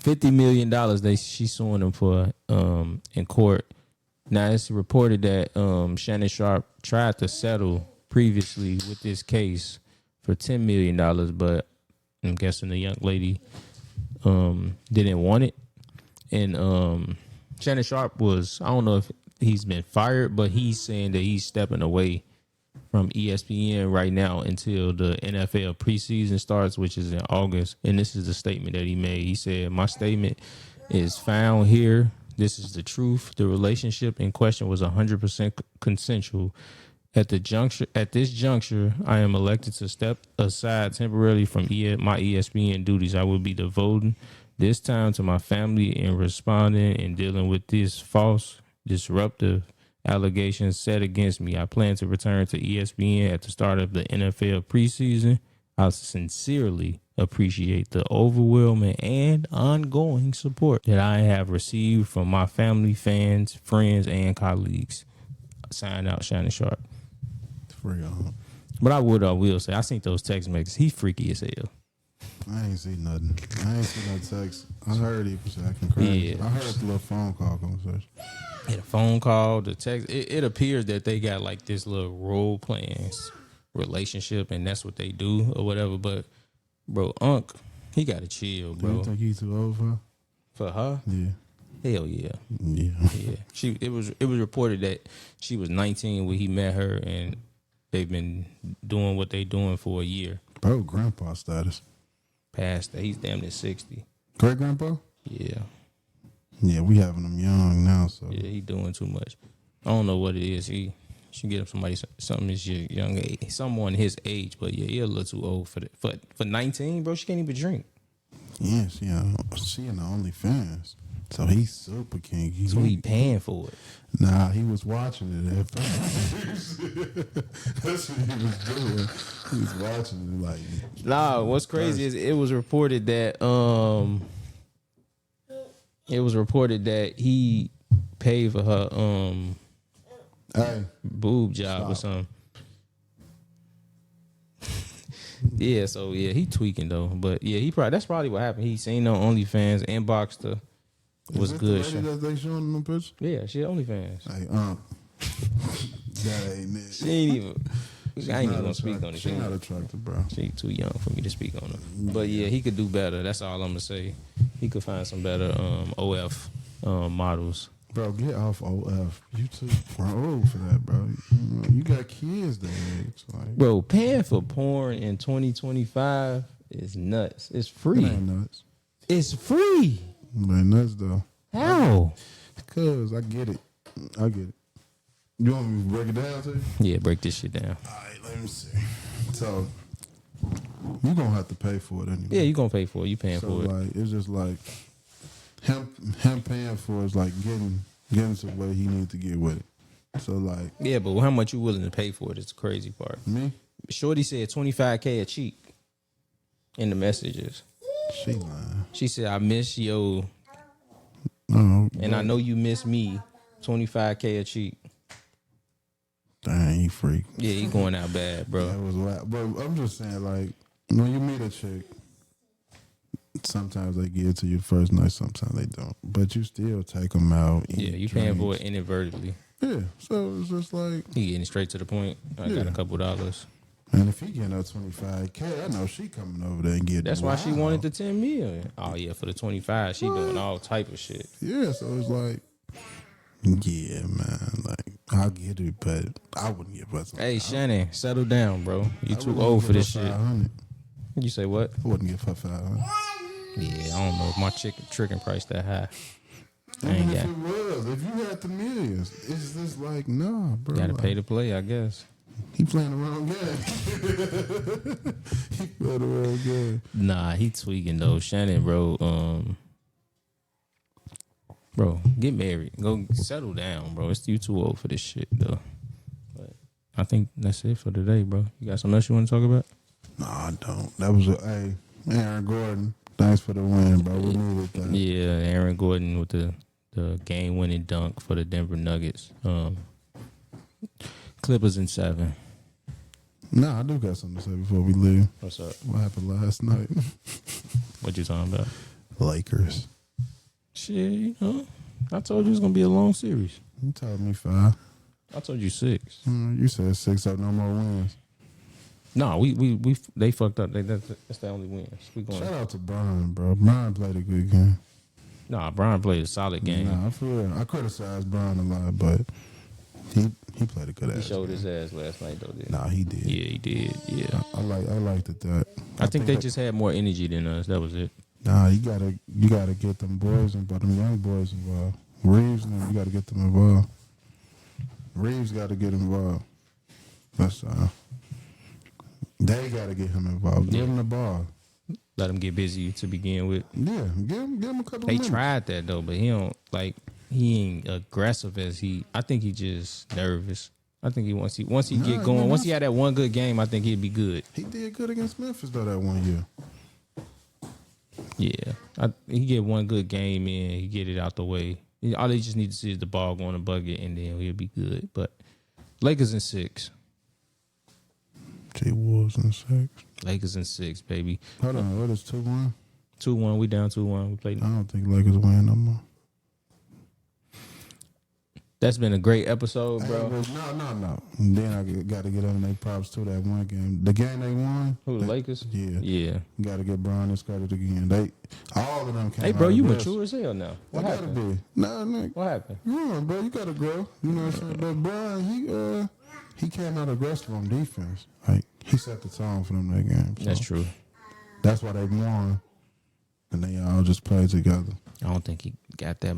$50 million she's suing him for in court. Now, it's reported that Shannon Sharp tried to settle previously with this case for $10 million, but I'm guessing the young lady didn't want it. And Shannon Sharp was, I don't know if he's been fired, but he's saying that he's stepping away from ESPN right now until the NFL preseason starts, which is in August. And this is the statement that he made. He said, "My statement is found here. This is the truth. The relationship in question was 100% consensual. At this juncture, I am elected to step aside temporarily from my ESPN duties. I will be devoting this time to my family in responding and dealing with these false, disruptive allegations set against me. I plan to return to ESPN at the start of the NFL preseason. I sincerely appreciate the overwhelming and ongoing support that I have received from my family, fans, friends, and colleagues." Sign out, Shannon Sharp. For real. But I will say, I seen those text messages. He freaky as hell. I ain't see nothing. I ain't see no text. I heard he was acting crazy. Yeah. I heard the little phone call conversation. Yeah, the phone call, the text. It appears that they got like this little role playing relationship, and that's what they do or whatever. But bro, Unc, he got to chill, Do bro. you think he's too old for her? For her? Yeah. Hell yeah. Yeah. Yeah. It was reported that she was 19 when he met her, and they've been doing what they doing for a year. Bro, grandpa status. Past that, he's damn near 60. Great grandpa? Yeah. Yeah, we having him young now, so. Yeah, he doing too much. I don't know what it is. He should get him something his young age, someone his age. But yeah, he a little too old for that. For 19, bro, she can't even drink. Yeah, she in the OnlyFans. So he's super kinky. So he paying for it. Nah, he was watching it at first. That's what he was doing. He was watching it like. Nah, what's crazy is it was reported that It was reported that he paid for her Hey, boob job or something. Yeah, so yeah, he tweaking though. But yeah, that's probably what happened. He seen on OnlyFans, inboxed her. Was is good. this the lady that they showing them pictures? Yeah, she OnlyFans. Hey, that ain't it. She ain't even. I ain't even gonna speak on it. She's not attractive, bro. She too young for me to speak on her. But yeah, he could do better. That's all I'm gonna say. He could find some better OF models. Bro, get off OF. You too old for that, bro. You got kids that age. Like, Bro, paying for porn in 2025 is nuts. It's free. it ain't nuts. It's free. It ain't nuts though. How? Because I get it. I get it. You want me to break it down to you? Yeah, break this shit down. All right, let me see. So you're gonna have to pay for it anyway. Yeah, you gonna pay for it. You paying So for it. like it's just like him paying for it is like getting to where he needs to get with it. So like Yeah, but how much you willing to pay for it is the crazy part. me, Shorty said $25K a cheek in the messages. she lying. She said, I miss yo, No, and I know you miss me. $25K a cheek. dang, he freak. Yeah, he going out bad, bro. That was whack. But I'm just saying, like, when you meet a chick, sometimes they give it to you first night, sometimes they don't. But you still take them out. Yeah, eat you paying for drinks. it inadvertently. Yeah, so it's just like, He getting straight to the point. I got Yeah. a couple $. and if he getting up 25K, I know she coming over there and getting. That's why she wild. wanted the 10 million. Oh yeah, for the 25, she doing all type of shit. Yeah, so it's like, yeah, man, like I'll get it, but I wouldn't give us. Hey Shannon, settle down, bro. You I too wouldn't old give for this her shit. 500. You say what? I wouldn't give her 500. Yeah, I don't know if my tricking price that high. I ain't Even if got. it was, if you had the millions, it's just like, nah, bro. Gotta like, pay to play, I guess. He playing the wrong game. He playing the wrong game. Nah, he tweaking though. Shannon, bro. Bro, get married. Go settle down, bro. It's you too old for this shit, though. But I think that's it for today, bro. You got something else you want to talk about? No, I don't. That was Aaron Gordon. Thanks for the win, bro. We needed that. Yeah, Aaron Gordon with the game-winning dunk for the Denver Nuggets. Clippers in 7. Nah, I do got something to say before we leave. What's up? What happened last night? What you talking about? Lakers. Shit, you know, I told you it was gonna be a long series. You told me 5. I told you 6. You said 6 up, no more wins. No, they fucked up. That's the only wins. We going. Shout out to Brian, bro. Brian played a good game. Nah, Brian played a solid game. Nah, for real. I criticized Brian a lot, but he played a good ass. He showed game. his ass last night, though. Didn't Nah, he did. he? Yeah, he did. Yeah, I liked it that. I think they just had more energy than us. That was it. Nah, you gotta get them boys and but them young boys involved. Reeves and them, you gotta get them involved. Reeves gotta get involved. That's they gotta get him involved. Give him the ball. Let him get busy to begin with. Yeah, give him a couple They minutes. tried that though, but he don't like. He ain't aggressive as he. I think he just nervous. I think once he get going, man, once he had that one good game, I think he'd be good. He did good against Memphis though that one year. Yeah, he get one good game in, he get it out the way. All they just need to see is the ball go in the bucket, and then he'll be good. But Lakers in 6. T-Wolves in 6. Lakers in 6, baby. Hold on, what is 2-1? 2-1. We down 2-1. We played. I don't think Lakers win no more. That's been a great episode, bro. No. Then I got to get them their props to that one game. The game they won. Who, the Lakers? Yeah. Yeah. Got to get Brian his credit again. All of them came Hey, bro, out you aggressive. mature as hell now. What Gotta happened? be. Nah, What happened? yeah, bro, you gotta grow. You know what I'm saying? But Brian, he came out aggressive on defense. Like he set the tone for them that game. So That's true. That's why they won, and they all just played together. I don't think he got that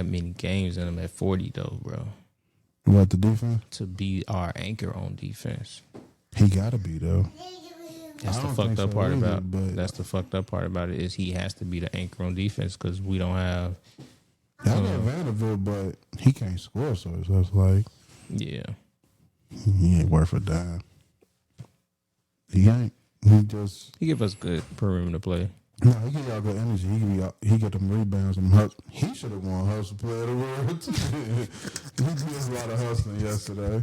many games in him at 40 though, bro. What the defense? To be our anchor on defense. He gotta be though. That's I the don't fucked think up so part either, about. but- That's the fucked up part about it is he has to be the anchor on defense because we don't have. Y'all got Vanderbilt, but he can't score, so it's just like Yeah. he ain't worth a dime. He ain't. He just He give us good perimeter play. No, he get y'all good energy. He get them rebounds. He should have won Hustle Player of the World. He did a lot of hustling yesterday.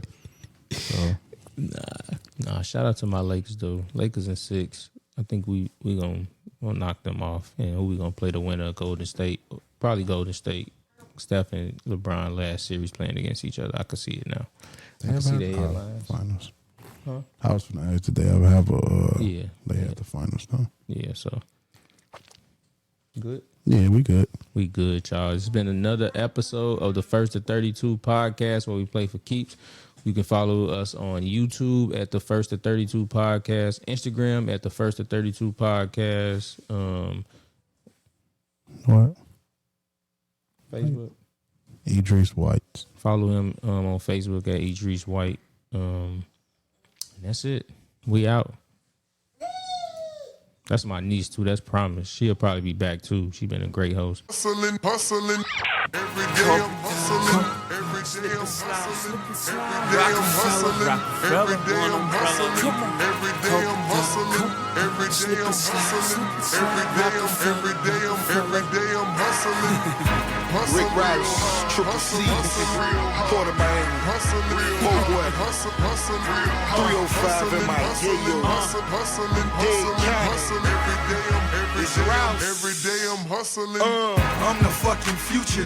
So. Nah. Shout out to my Lakers though. Lakers in 6. I think we'll knock them off. And who we gonna play the winner of Golden State? Probably Golden State. Steph and LeBron last series playing against each other. I can see it now. I can see the headlines. Finals. Huh? I was going to ask, did they ever have they had the finals, though? Yeah, so. Good? Yeah, we good. We good, y'all. It's been another episode of the First to 32 podcast where we play for keeps. You can follow us on YouTube at the First to 32 podcast, Instagram at the First to 32 podcast, What? Facebook. Idris White. Follow him on Facebook at Idris White. That's it. We out. That's my niece too. That's Promise. She'll probably be back too. She been a great host. Hustling, every day I'm hustling, every day I'm hustling, every day I'm hustling, every day I'm hustling, every day I'm hustling, every day I'm hustling, every day I'm hustling. Rick Rice, Triple C, Port of Miami, Mo Boy, 305 in my Yayo, Dade County, every day I'm hustling. I'm the fucking future.